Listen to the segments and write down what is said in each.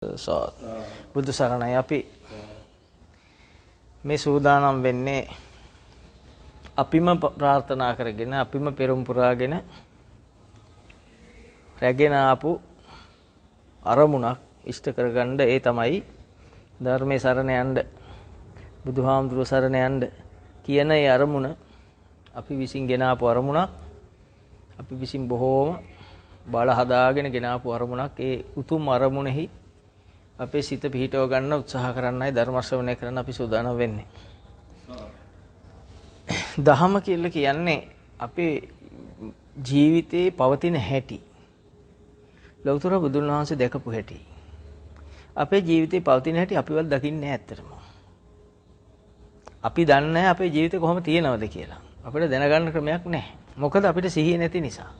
බුදු සරණයි අපි මේ සූදානම් වෙන්නේ අපිම ප්‍රාර්ථනා කරගෙන අපිම පෙරම් පුරාගෙන රැගෙන ආපු අරමුණක් ඉෂ්ට කරගන්න ඒ තමයි ධර්මයේ සරණ යන්න බුදුහාමුදුරුවෝ සරණ යන්න කියන ඒ අරමුණ අපි විසින් ගෙන ආපු අරමුණක් අපි විසින් බොහෝම බල හදාගෙන ගෙන ආපු අරමුණක් ඒ උතුම් අරමුණෙහි අපේ සිත පිහිටව ගන්න උත්සාහ කරන්නයි ධර්ම ශ්‍රවණය කරන්න අපි සූදානම් වෙන්නේ. දහම කියලා කියන්නේ අපේ ජීවිතේ පවතින හැටි. ලෞතර බුදුන් වහන්සේ දැකපු හැටි. අපේ ජීවිතේ පවතින හැටි අපිවත් දකින්නේ නැහැ ඇත්තටම. අපි දන්නේ නැහැ අපේ ජීවිතේ කොහොම තියෙනවද කියලා. අපිට දැනගන්න ක්‍රමයක් නැහැ. මොකද අපිට සිහිය නැති නිසා.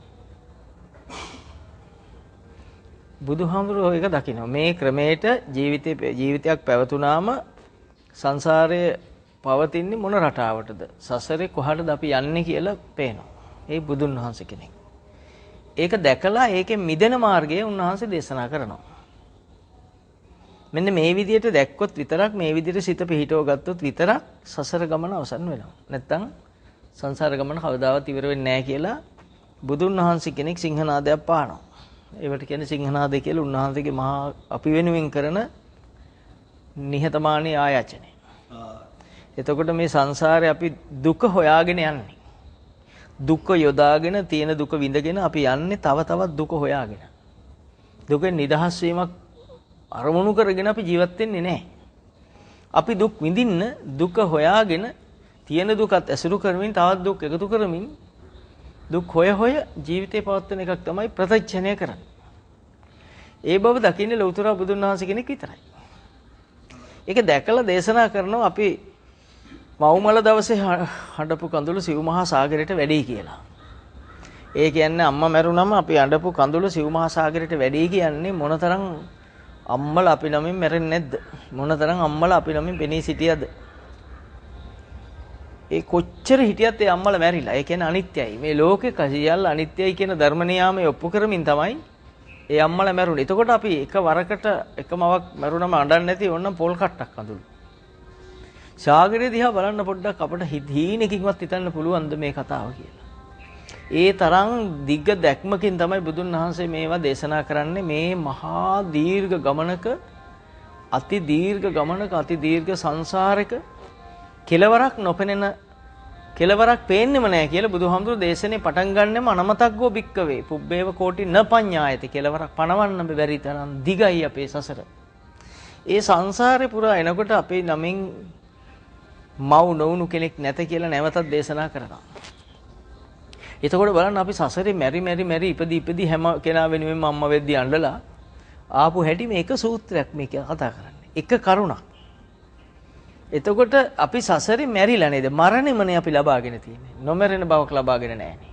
බුදුහාමුදුරුවෝ ඒක දකිනවා. මේ ක්‍රමයට ජීවිතයක් පැවතුනාම සංසාරයේ පවතින්නේ මොන රටාවටද? සසරේ කොහටද අපි යන්නේ කියලා පේනවා. ඒ බුදුන් වහන්සේ කෙනෙක්. ඒක දැකලා ඒකෙන් මිදෙන මාර්ගය උන්වහන්සේ දේශනා කරනවා. මෙන්න මේ විදිහට දැක්කොත් විතරක් මේ විදිහට සිත පිහිටව ගත්තොත් විතරක් සසර ගමන අවසන් වෙනවා. නැත්තම් සංසාර ගමන කවදාවත් ඉවර වෙන්නේ නැහැ කියලා බුදුන් වහන්සේ කෙනෙක් සිංහනාදයක් පානවා. ඒවට කියන්නේ සිංහනාදය කියලා උන්වහන්සේගේ මහා අපි වෙනුවෙන් කරන නිහතමානී ආයාචනය. එතකොට මේ සංසාරේ අපි දුක හොයාගෙන යන්නේ. දුක යොදාගෙන තියෙන දුක විඳගෙන අපි යන්නේ තව තවත් දුක හොයාගෙන. දුකෙන් නිදහස් වීමක් අරමුණු කරගෙන අපි ජීවත් වෙන්නේ නැහැ. අපි දුක් විඳින්න දුක හොයාගෙන තියෙන දුකත් ඇසුරු කරමින් තවත් දුක් එකතු කරමින් දුක් හොය ජීවිතේ පවත්වන එකක් තමයි ප්‍රත්‍යක්ෂණය කරන්නේ. ඒ බව දකින්නේ ලෞතර බුදුන් වහන්සේ කෙනෙක් විතරයි. ඒක දැකලා දේශනා කරනවා අපි මව්මල දවසේ හඬපු කඳුළු සිව් මහා සාගරයට වැඩි කියලා. ඒ කියන්නේ අම්මා මැරුණම අපි හඬපු කඳුළු සිව් මහා සාගරයට වැඩි කියන්නේ මොනතරම් අම්මලා අපි නමින් මැරෙන්නේ නැද්ද? මොනතරම් අම්මලා අපි නමින් පෙනී සිටියද? ඒ කොච්චර හිටියත් ඒ අම්මලා මැරිලා. ඒ කියන්නේ අනිත්‍යයි. මේ ලෝකේ කසියල් අනිත්‍යයි කියන ධර්ම නියාමයේ ඔප්පු කරමින් තමයි ඒ අම්මලා මැරුණේ. එතකොට අපි එක වරකට එක මවක් මැරුණම අඬන්නේ නැති ඕනනම් පොල් කට්ටක් අඳුළු. සාගරය දිහා බලන්න පොඩ්ඩක් අපිට හීනකින්වත් හිතන්න පුළුවන්ද මේ කතාව කියලා. ඒ තරම් දිග්ග දැක්මකින් තමයි බුදුන් වහන්සේ මේවා දේශනා කරන්නේ. මේ මහා දීර්ඝ ගමනක අති දීර්ඝ සංසාරයක කෙලවරක් නොපෙනෙන කෙලවරක් පේන්නෙම නැහැ කියලා බුදුහාමුදුරු දේශනේ පටන් ගන්නෙම අනමතග්ගෝ භික්කවේ පුබ්බේව කෝටි න පඤ්ඤායති කෙලවරක් පණවන්න බැරි තරම් දිගයි අපේ සසර. ඒ සංසාරේ පුරා එනකොට අපේ නමින් මව් නොවුණු කෙනෙක් නැත කියලා නැවතත් දේශනා කරනවා. එතකොට බලන්න අපි සසරේ මෙරි ඉපදි හැම කෙනා වෙනුවෙන්ම අම්මා වෙද්දී අඬලා ආපු හැටි මේක සූත්‍රයක් මේක කතා කරන්නේ. එක කරුණක්. එතකොට අපි සසරේ මැරිලා නේද? මරණයමනේ අපි ලබාගෙන තියෙන්නේ. නොමරෙන බවක් ලබාගෙන නැහැනේ.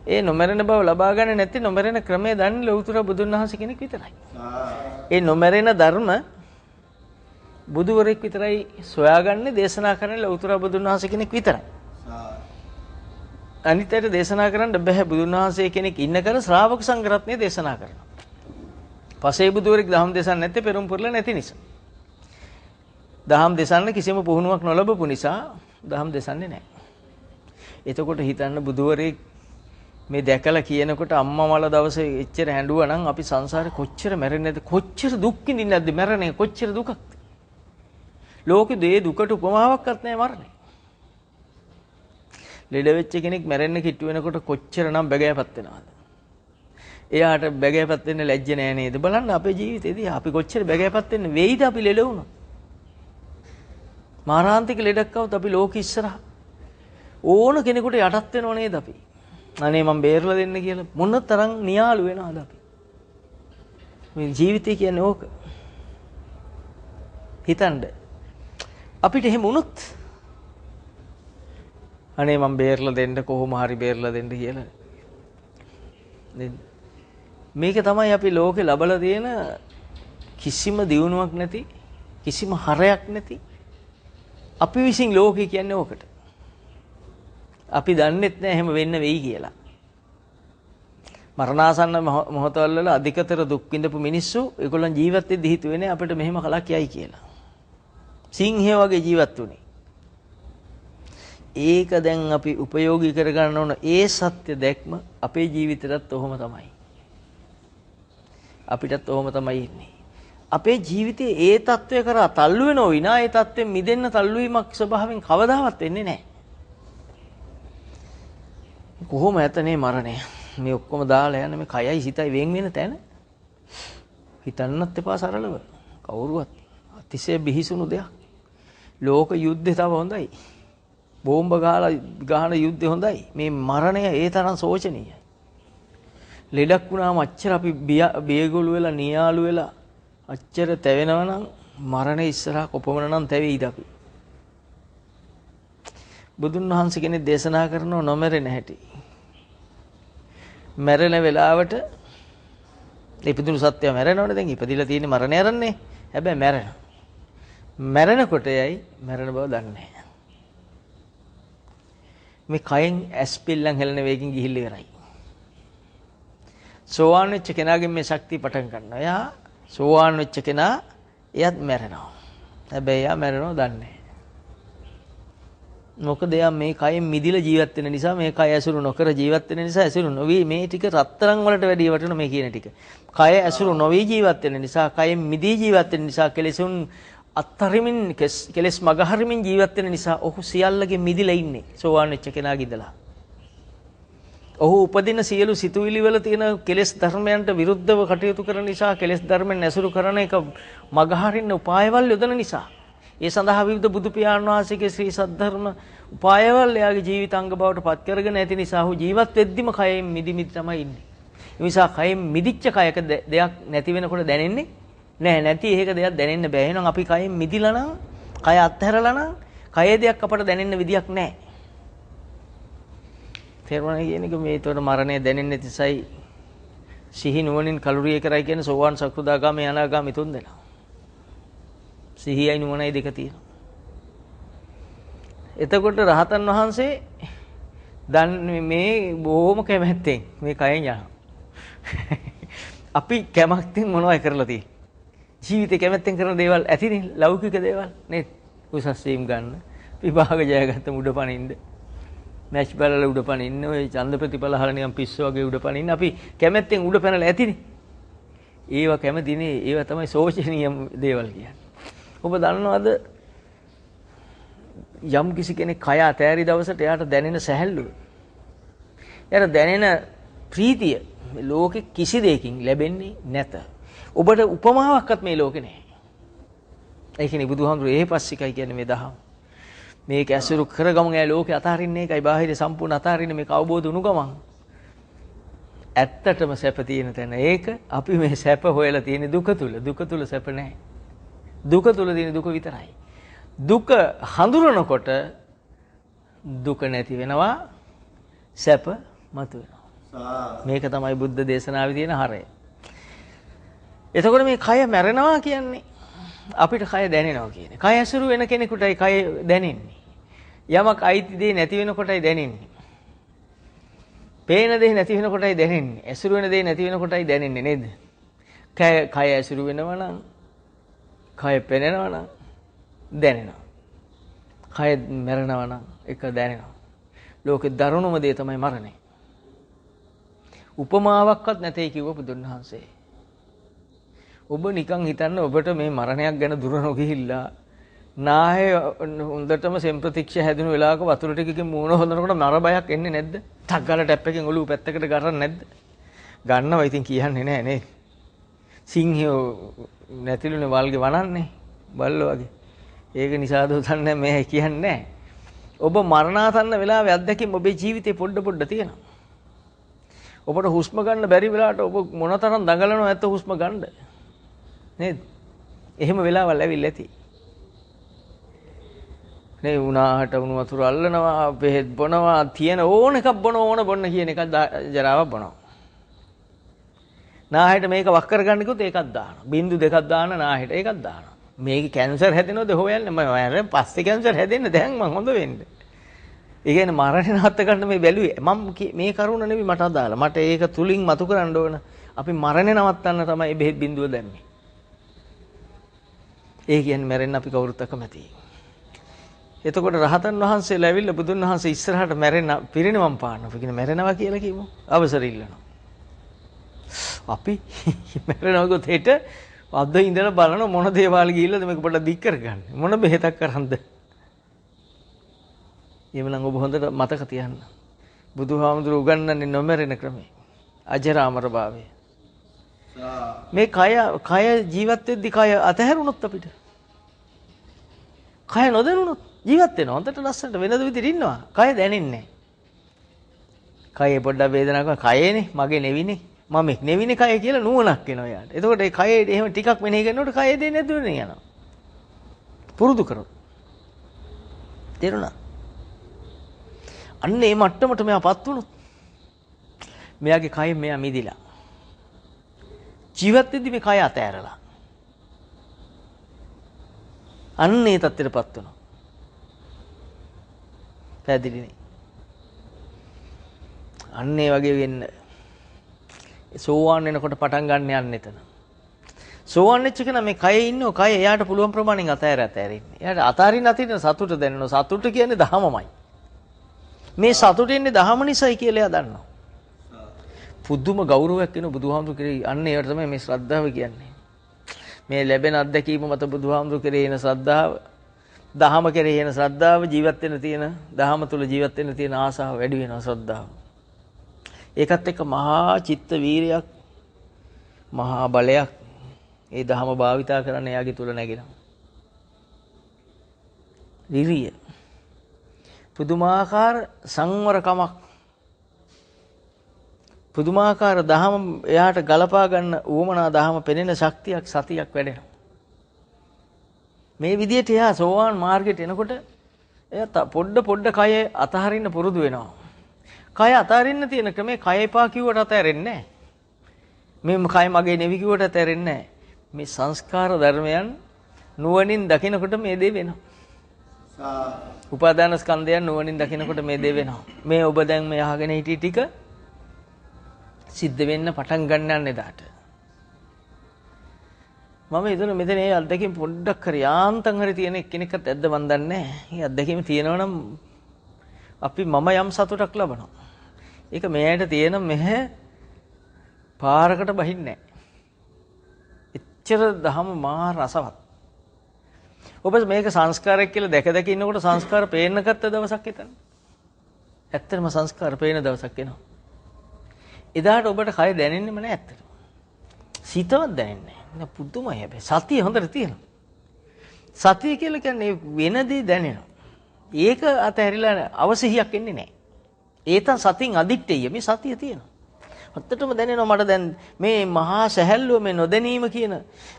ඒ නොමරෙන බව ලබා ගන්න නැති නොමරෙන ක්‍රමය දන්නේ ලෞතර බුදුන් වහන්සේ කෙනෙක් විතරයි. ඒ නොමරෙන ධර්ම බුදුවරෙක් විතරයි සොයාගන්නේ දේශනා කරන ලෞතර බුදුන් වහන්සේ කෙනෙක් විතරයි. අනිත්‍යයට දේශනා කරන්න බෑ. බුදුන් වහන්සේ කෙනෙක් ඉන්න කර ශ්‍රාවක සංඝරත්නය දේශනා කරනවා. පසේ බුදුවරෙක් දහම් දේශනා නැත්තේ පෙරම් පුරලා නැති නිසා. දහම් දෙසන්න කිසිම පුහුණුවක් නොලබපු නිසා දහම් දෙසන්නේ නැහැ. එතකොට හිතන්න බුදුවරේ මේ දැකලා කියනකොට අම්මා මල දවසේ එච්චර හැඬුවා නම් අපි සංසාරේ කොච්චර මැරෙන්නේ නැද්ද? කොච්චර දුක් විඳින්නේ නැද්ද? මැරෙන්නේ කොච්චර දුකක්ද? ලෝකේ දේ දුකට උපමාවක්වත් නැහැ මරණය. ලෙඩ වෙච්ච කෙනෙක් මැරෙන්න කිට්ටු වෙනකොට කොච්චරනම් බැගෑපත් වෙනවද? එයාට බැගෑපත් වෙන්න ලැජ්ජ නැහැ නේද? බලන්න අපේ ජීවිතේදී අපි කොච්චර බැගෑපත් වෙන්නේ වෙයිද අපි ලෙඩ වුණොත්? මාරාන්තික ලෙඩක් આવුත් අපි ලෝක ඉස්සරහ ඕන කෙනෙකුට යටත් වෙනව නේද අපි? අනේ මම බේරලා දෙන්න කියලා මොන තරම් නියාලු වෙනවද අපි? මේ ජීවිතය කියන්නේ ඕක. හිතන්න. අපිට එහෙම වුණොත් අනේ මම බේරලා දෙන්න කොහොම හරි බේරලා දෙන්න කියලා. මේක තමයි අපි ලෝකේ ලබලා තියෙන කිසිම දියුණුවක් නැති කිසිම හරයක් නැති අපි විසින් ලෝකේ කියන්නේ ඕකට. අපි දන්නෙත් නෑ එහෙම වෙන්න වෙයි කියලා. මරණාසන්න මොහොතවල වල අධිකතර දුක් විඳපු මිනිස්සු ඒගොල්ලන් ජීවත් වෙද්දී හිතුවේ නේ අපිට මෙහෙම කලක් යයි කියලා. සිංහය වගේ ජීවත් වුණේ. ඒක දැන් අපි ප්‍රයෝගී කරගන්න ඕන ඒ සත්‍ය දැක්ම අපේ ජීවිතයටත් ඔහොම තමයි. අපිටත් ඔහොම තමයි ඉන්නේ. අපේ ජීවිතයේ ඒ தত্ত্বය කරා තල්ලු වෙනව විනා ඒ தত্ত্වෙන් මිදෙන්න තල්ලු වීමක් ස්වභාවයෙන් කවදාවත් වෙන්නේ නැහැ. කොහොම ඇතනේ මරණය. මේ ඔක්කොම දාලා යන මේ කයයි සිතයි වෙන් වෙන තැන හිතන්නත් එපා සරලව. කවුරුවත් අතිශය බිහිසුණු දෙයක්. ලෝක යුද්ධය තව හොඳයි. බෝම්බ ගහන යුද්ධය හොඳයි. මේ මරණය ඒ තරම් සෝචනීයයි. ලෙඩක් වුණාම අච්චර අපි බියගොළු වෙලා නියාලු වෙලා අච්චර තැවෙනවා නම් මරණය ඉස්සරහා කොපමණ නම් තැවෙයිද අපි. බුදුන් වහන්සේ කෙනෙක් දේශනා කරනව නොමරෙන හැටි. මැරෙන වෙලාවට ඉපදුණු සත්‍යය මැරෙනවනේ දැන් ඉපදිලා තියෙන්නේ මරණය ආරන්නේ. හැබැයි මැරෙනකොට යයි මැරෙන බව දන්නේ නැහැ. මේ කයෙන් ඇස් පිල්ලම් හෙලන වේගින් ගිහිල්ලා ඉවරයි. සෝවාන් වෙච්ච කෙනාගෙන් මේ ශක්තිය පටන් ගන්නවා. එයා සෝවාන් වෙච්ච කෙනා එයත් මැරෙනවා. හැබැයි එයා මැරෙනව දන්නේ නැහැ. මොකද එයා මේ කයෙන් මිදිලා ජීවත් වෙන නිසා මේ කය ඇසුරු නොකර ජීවත් වෙන නිසා ඇසුරු නොවි මේ ටික රත්තරන් වලට වැඩිය වටින මේ කියන ටික. කය ඇසුරු නොවි ජීවත් වෙන නිසා කයෙන් මිදී ජීවත් වෙන නිසා කෙලෙසුන් අත්තරිමින් කෙලස් මගහරිමින් ජීවත් වෙන නිසා ඔහු සියල්ලගේ මිදිලා ඉන්නේ සෝවාන් වෙච්ච කෙනාගේ ඉඳලා. ඔහු උපදින සියලු සිතුවිලි වල තියෙන කෙලස් ධර්මයන්ට විරුද්ධව කටයුතු කරන නිසා කෙලස් ධර්මෙන් ඇසුරු කරන එක මගහරින්න උපායවල් යොදන නිසා ඒ සඳහා විවිධ බුදු පියාණන් වහන්සේගේ ශ්‍රී සද්ධර්ම උපායවල් එයාගේ ජීවිතාංග බවට පත් කරගෙන ඇති නිසා ඔහු ජීවත් වෙද්දිම කයෙන් මිදි තමයි ඉන්නේ. ඒ නිසා කයෙන් මිදිච්ච කයක දෙයක් නැති වෙනකොට දැනෙන්නේ නැහැ. නැති ඒක දෙයක් දැනෙන්න බෑ. එහෙනම් අපි කයෙන් මිදිලා නම් කය අත්හැරලා නම් කයේ දෙයක් අපට දැනෙන්න විදියක් නැහැ. තේරුණා කියන්නේ මේ ඒතකොට මරණය දැනෙන්නේ නැතිසයි සිහි නුවණින් කලුරිය කරයි කියන සෝවාන් සකෘදාගාමී අනාගාමී තුන් දෙනා. සිහියයි නුවණයි දෙක තියෙනවා. එතකොට රහතන් වහන්සේ දන්නේ මේ බොහොම කැමැත්තෙන් මේ කයෙන් යනවා. අපි කැමැත්තෙන් මොනවයි කරලා තියෙන්නේ? ජීවිතේ කැමැත්තෙන් කරන දේවල් ඇතිනේ ලෞකික දේවල් නේද? උසස් වීම ගන්න, විභාග ජයගත්ත උඩ පනින්න, මැච් බලලා උඩ පනින්න, ඔය ඡන්ද ප්‍රතිඵල අහලා නිකන් පිස්සු වගේ උඩ පනින්න අපි කැමැත්තෙන් උඩ පැනලා ඇතිනේ. ඒවා කැමැතිනේ, ඒවා තමයි සෝචනීය දේවල් කියන්නේ. ඔබ දන්නවද යම් කිසි කෙනෙක් කය අතෑරි දවසට එයාට දැනෙන සැහැල්ලුව, එයාට දැනෙන ප්‍රීතිය මේ ලෝකෙ කිසි දෙයකින් ලැබෙන්නේ නැත. ඔබට උපමාවක්වත් මේ ලෝකේ නැහැ. ඒ කියන්නේ බුදුහාමුදුරේ එහෙපස්සිකයි කියන්නේ මේ දහම. මේක ඇසුරු කරගමු ඈ ලෝකේ අතාරින්නේ ඒකයි බාහිර සම්පූර්ණ අතාරින්නේ මේක අවබෝධ වුණු ගමන්. ඇත්තටම සැප තියෙන තැන ඒක අපි මේ සැප හොයලා තියෙන දුක තුල. දුක තුල සැප නැහැ. දුක තුල තියෙන දුක විතරයි. දුක හඳුනනකොට දුක නැති වෙනවා, සැප මතුවෙනවා. මේක තමයි බුද්ධ දේශනාවේ තියෙන හරය. එතකොට මේ කය මැරෙනවා කියන්නේ අපිට කය දැනෙනවා කියන්නේ. කය ඇසුරු වෙන කෙනෙකුටයි කය දැනෙන්නේ. යමක් අයිති දේ නැති වෙනකොටයි දැනෙන්නේ. පේන දේ නැති වෙනකොටයි දැනෙන්නේ. ඇසුරු වෙන දේ නැති වෙනකොටයි දැනෙන්නේ නේද? කය ඇසුරු වෙනවා නම්, කය පෙනෙනවා නම් දැනෙනවා. කය මැරෙනවා නම් ඒක දැනෙනවා. ලෝකේ දරුණුම දේ තමයි මරණය. උපමාවක්වත් නැtei කිව්ව බුදුන් වහන්සේ. ඔබ නිකන් හිතන්න ඔබට මේ මරණයක් ගැන දුර නොගිහිල්ලා නාහේ හොඳටම සෙම්ප්‍රතික්ෂ හැදුණු වෙලාවක වතුර ටිකකින් මූණ හොදනකොට මර බයක් එන්නේ නැද්ද? ටක් ගාලා ටැප් එකෙන් ඔලුව පැත්තකට ගන්න නැද්ද? ගන්නවා ඉතින් කියන්නේ නැහැ නේද? සිංහයෝ නැතිලුනේ වල්ගේ වනන්නේ බල්ලෝ වගේ. ඒක නිසාද උතන්නේ මේ කියන්නේ නැහැ. ඔබ මරණාසන්න වෙලාවේ අත්දැකීම් ඔබේ ජීවිතේ පොඩ තියෙනවා. ඔබට හුස්ම ගන්න බැරි වෙලාවට ඔබ මොනතරම් දඟලනවද නැත්ත හුස්ම ගන්න නේද? එහෙම වෙලාවල් ඇවිල්ලා ඇති. නේ උනාහට උණු වතුර අල්ලනවා, බෙහෙත් බොනවා, තියෙන ඕන එකක් බොන්න කියන එකක් ජරාවක් බොනවා. නාහෙට මේක වක් කරගන්න කිව්වොත් ඒකක් දානවා. බින්දු දෙකක් දාන නාහෙට ඒකක් දානවා. මේක කැන්සර් හැදෙනවද හොයන්නේ? මම පස්සේ කැන්සර් හැදෙන්න දැන් මම හොඳ වෙන්න. ඒ කියන්නේ මරණය නවත්ත ගන්න මේ බැලුවේ. මම මේ කරුණ නෙවෙයි මට අදාළ. මට ඒක තුලින් මතු කරන්න ඕන. අපි මරණය නවත්තන්න තමයි බෙහෙත් බින්දුව දැම්මේ. ඒ කියන්නේ මැරෙන්න අපි කවුරුත් අකමැතියි. එතකොට රහතන් වහන්සේලා ඇවිල්ලා බුදුන් වහන්සේ ඉස්සරහට මැරෙන්න පිරිනිවන් පානවා. අපි කියන මැරෙනවා කියලා කියමු. අවසර ඉල්ලනවා. අපි මැරෙනවගොත් හෙට අද ඉඳලා බලන මොන දේවාල ගිහිල්ලාද මේක පොඩ්ඩක් දික් කරගන්න. මොන බෙහෙතක් කරන්ද? එවනම් ඔබ හොඳට මතක තියන්න. බුදුහාමුදුරුවෝ උගන්වන්නේ නොමැරෙන ක්‍රමය. අජරාමර භාවය. මේ කය ජීවත් වෙද්දි කය අතහැරුණොත් අපිට. කය නොදැනුණොත් ජීවත් වෙනවා. හොඳට ලස්සනට වෙනද විදිහට ඉන්නවා. කය දැනෙන්නේ නැහැ. කයේ පොඩ්ඩක් වේදනාවක් කයේනේ මගේ නෙවිනේ. මම නෙවිනේ කය කියලා නුවණක් එනවා යාට. එතකොට ඒ කයේ එහෙම ටිකක් මෙනෙහි කරනකොට කය දෙන්නේ නැතුව යනවා. පුරුදු කරොත්. තේරුණා? අන්න ඒ මට්ටමට මෙයාපත් වුණොත් මෙයාගේ කයෙන් මෙයා මිදිලා. ජීවත් වෙද්දි මේ කය අතෑරලා. අන්න ඒ තත්ත්වයටපත් වෙනවා. පැහැදිලිනේ. අන්න ඒ වගේ වෙන්න සෝවාන් වෙනකොට පටන් ගන්න යන්න එතන. සෝවාන් වෙච්ච කෙනා මේ කයේ ඉන්නෝ කය එයාට පුළුවන් ප්‍රමාණයෙන් අතෑරින්න. එයාට අතාරින්න අතින් සතුට දැනෙනවා. සතුට කියන්නේ දහමමයි. මේ සතුට එන්නේ දහම නිසායි කියලා එයා දන්නවා. පුදුම ගෞරවයක් වෙන බුදුහාමුදුරු කෙරෙහි අන්න ඒවට තමයි මේ ශ්‍රද්ධාව කියන්නේ. මේ ලැබෙන අත්දැකීම මත බුදුහාමුදුරු කෙරෙහි එන ශ්‍රද්ධාව, දහම කෙරෙහි එන ශ්‍රද්ධාව, ජීවත් වෙන්න තියෙන දහම තුල ජීවත් වෙන්න තියෙන ආසාව වැඩි වෙනවා ශ්‍රද්ධාව. ඒකත් එක්ක මහා චිත්ත වීරයක්, මහා බලයක් ඒ දහම භාවිතා කරන්න එයාගේ තුල නැගෙනවා. විරිය. පුදුමාකාර සංවරකමක්. පුදුමාකාර දහම එයාට ගලපා ගන්න උවමනා දහම පෙනෙන ශක්තියක් සතියක් වැඩෙනවා. මේ විදිහට එයා සෝවාන් මාර්ගයට එනකොට එයා පොඩ කය අතහරින්න පුරුදු වෙනවා. කය අතහරින්න තියෙන ක්‍රමේ කය එපා කිව්වට අතහැරෙන්නේ නැහැ. මේ කය මගේ නෙවි කිව්වට අතහැරෙන්නේ නැහැ. මේ සංස්කාර ධර්මයන් නුවණින් දකිනකොට මේ දේ වෙනවා. උපාදාන ස්කන්ධයන් නුවණින් දකිනකොට මේ දේ වෙනවා. මේ ඔබ දැන් මේ අහගෙන හිටි ටික සිද්ධ වෙන්න පටන් ගන්න යන එදාට. මම හිතන මෙතන මේ අත්දැකීම් පොඩ්ඩක් හරි යාන්තම් හරි තියෙන එක්කෙනෙක්වත් ඇද්ද මන් දන්නේ නැහැ. මේ අත්දැකීම් තියෙනවා නම් අපි මම යම් සතුටක් ලබනවා. ඒක මෙයාට තියෙන මෙහෙ පාරකට බහින්නේ නැහැ. එච්චර දහම මහා රසවත්. ඔබ මේක සංස්කාරයක් කියලා දැක ඉන්නකොට සංස්කාර පේන්න ගත්ත දවසක් හිතන්න. ඇත්තටම සංස්කාර පේන දවසක් එනවා. එදාට ඔබට කය දැනෙන්නෙම නැහැ ඇත්තට. සිතවත් දැනෙන්නේ නැහැ. පුදුමයි හැබැයි. සතිය හොඳට තියෙනවා. සතිය කියලා කියන්නේ වෙන දේ දැනෙනවා. ඒක අතහැරිලා අවසිහියක් එන්නේ නැහැ. ඒතන් සතින් අදිට්ඨිය මේ සතිය තියෙනවා. හොත්තටම දැනෙනවා මට දැන් මේ මහා සැහැල්ලුව මේ නොදැනීම කියන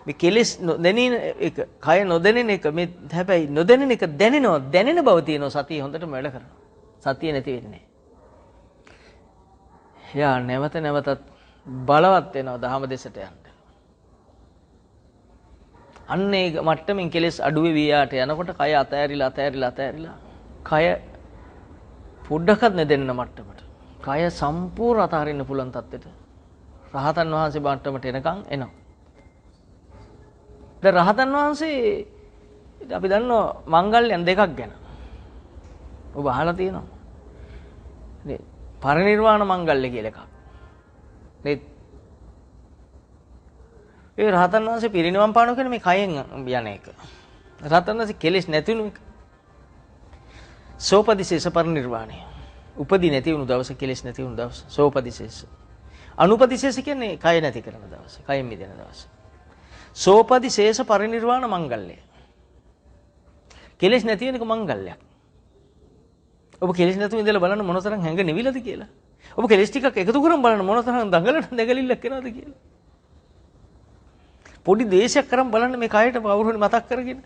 මේ කෙලෙස් නොදැනීම එක කය නොදැනෙන එක මේ හැබැයි නොදැනෙන එක දැනෙනවා දැනෙන බව තියෙනවා සතිය හොඳටම වැඩ කරනවා. සතිය නැති වෙන්නේ නැහැ. යා නැවතත් බලවත් වෙනවා දහම දෙසට යන්න. අන්න ඒ මට්ටමින් කෙලෙස් අඩු වෙවි යාට යනකොට කය අතෑරිලා කය පොඩ්ඩක්වත් නැදෙන්න මට්ටමට. කය සම්පූර්ණ අතහරින්න පුළුවන් තත්ත්වෙට රහතන් වහන්සේ මට්ටමට එනකන් එනවා. දැන් රහතන් වහන්සේ අපි දන්නවා මංගල්‍යයන් දෙකක් ගැන. ඔබ අහලා තියෙනවා. නේ පරිනිර්වාණ මංගල්‍ය කියලා එකක්. නේ ඒ රහතන් වහන්සේ පිරිනිවන් පානවා කියන්නේ මේ කයෙන් යන එක. රහතන් වහන්සේ කෙලෙස් නැතිණු එක. සෝපදිශේෂ පරිනිර්වාණය. උපදී නැති වුණු දවස කෙලෙස් නැති වුණු දවස සෝපදිශේෂ. අනුපදිශේෂ කියන්නේ කය නැති කරන දවස. කයෙන් මිදෙන දවස. සෝපදිශේෂ පරිනිර්වාණ මංගල්‍ය. කෙලෙස් නැති වෙන එක මංගල්‍යයක්. ඔබ කෙලෙස් නැතුව ඉඳලා බලන්න මොනතරම් හැඟ නිවිලද කියලා. ඔබ කෙලෙස් ටිකක් එකතු කරන් බලන්න මොනතරම් දඟලන දෙගලිල්ලක් එනවද කියලා. පොඩි දේශයක් කරන් බලන්න මේ කයට පවුරුනේ මතක් කරගෙන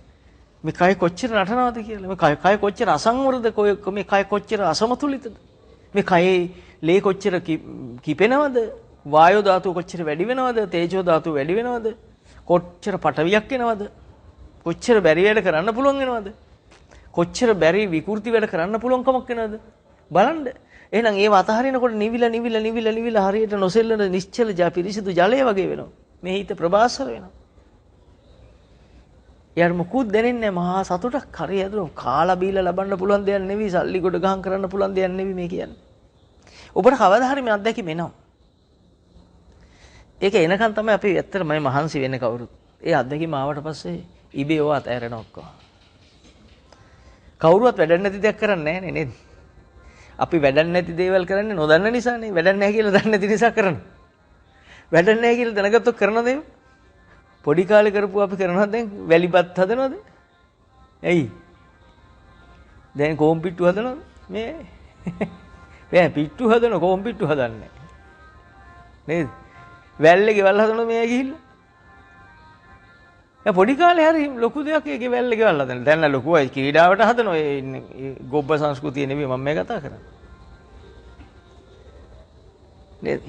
මේ කය කොච්චර නටනවද කියලා. මේ කය කොච්චර අසංවරද මේ කය කොච්චර අසමතුලිතද. මේ කයේ ලේ කොච්චර කිපෙනවද. වායෝ ධාතුව කොච්චර වැඩි වෙනවද. තේජෝ ධාතුව වැඩි වෙනවද. කොච්චර පටවියක් එනවද. කොච්චර බැරි වැඩ කරන්න පුළුවන් වෙනවද. කොච්චර බැරි විකෘති වැඩ කරන්න පුළුවන් කමක් වෙනවද? බලන්න. එහෙනම් ඒව අතහරිනකොට නිවිලා හරියට නොසෙල්ලන නිශ්චල පිරිසිදු ජලය වගේ වෙනවා. මේ හිත ප්‍රබාසර වෙනවා. යාර මොකුත් දැනෙන්නේ නැහැ. මහා සතුටක් හරි ඇදුණු කාලා බීලා ලබන්න පුළුවන් දෙයක් නෙවෙයි. සල්ලි කොට ගහන් කරන්න පුළුවන් දෙයක් නෙවෙයි මේ කියන්නේ. ඔබට කවදා හරි මේ අත්දැකීම එනවා. ඒක එනකන් තමයි අපි ඇත්තටම මේ මහන්සි වෙන්නේ කවුරුත්. ඒ අත්දැකීම ආවට පස්සේ ඉබේ ඔය අතහැරෙන ඔක්කොම. කවුරුවත් වැඩක් නැති දෙයක් කරන්නේ නැහැ නේද? අපි වැඩක් නැති දේවල් කරන්නේ නොදන්න නිසානේ. වැඩක් නැහැ කියලා දන්නේ නැති නිසා කරනවා. වැඩක් නැහැ කියලා දැනගත්තොත් කරන දේවල් පොඩි කාලේ කරපුව අපි කරනවා දැන් වැලිපත් හදනවද? ඇයි? දැන් කොම්පිට්ටු හදනවද? මේ මේ පිට්ටු හදන කොම්පිට්ටු හදන්නේ. නේද? වැල්ලේ ගෙවල් හදනවද මේ ගිහිල්ලා? දැන් පොඩි කාලේ හරි ලොකු දෙයක් ඒකේ වැල්ලේ ගෙවල් හදන. දැන් ලොකු අය ක්‍රීඩාවට හදනවා. ඒ ගොබ්බ සංස්කෘතිය නෙවෙයි මම මේ කතා කරන්නේ. නේද?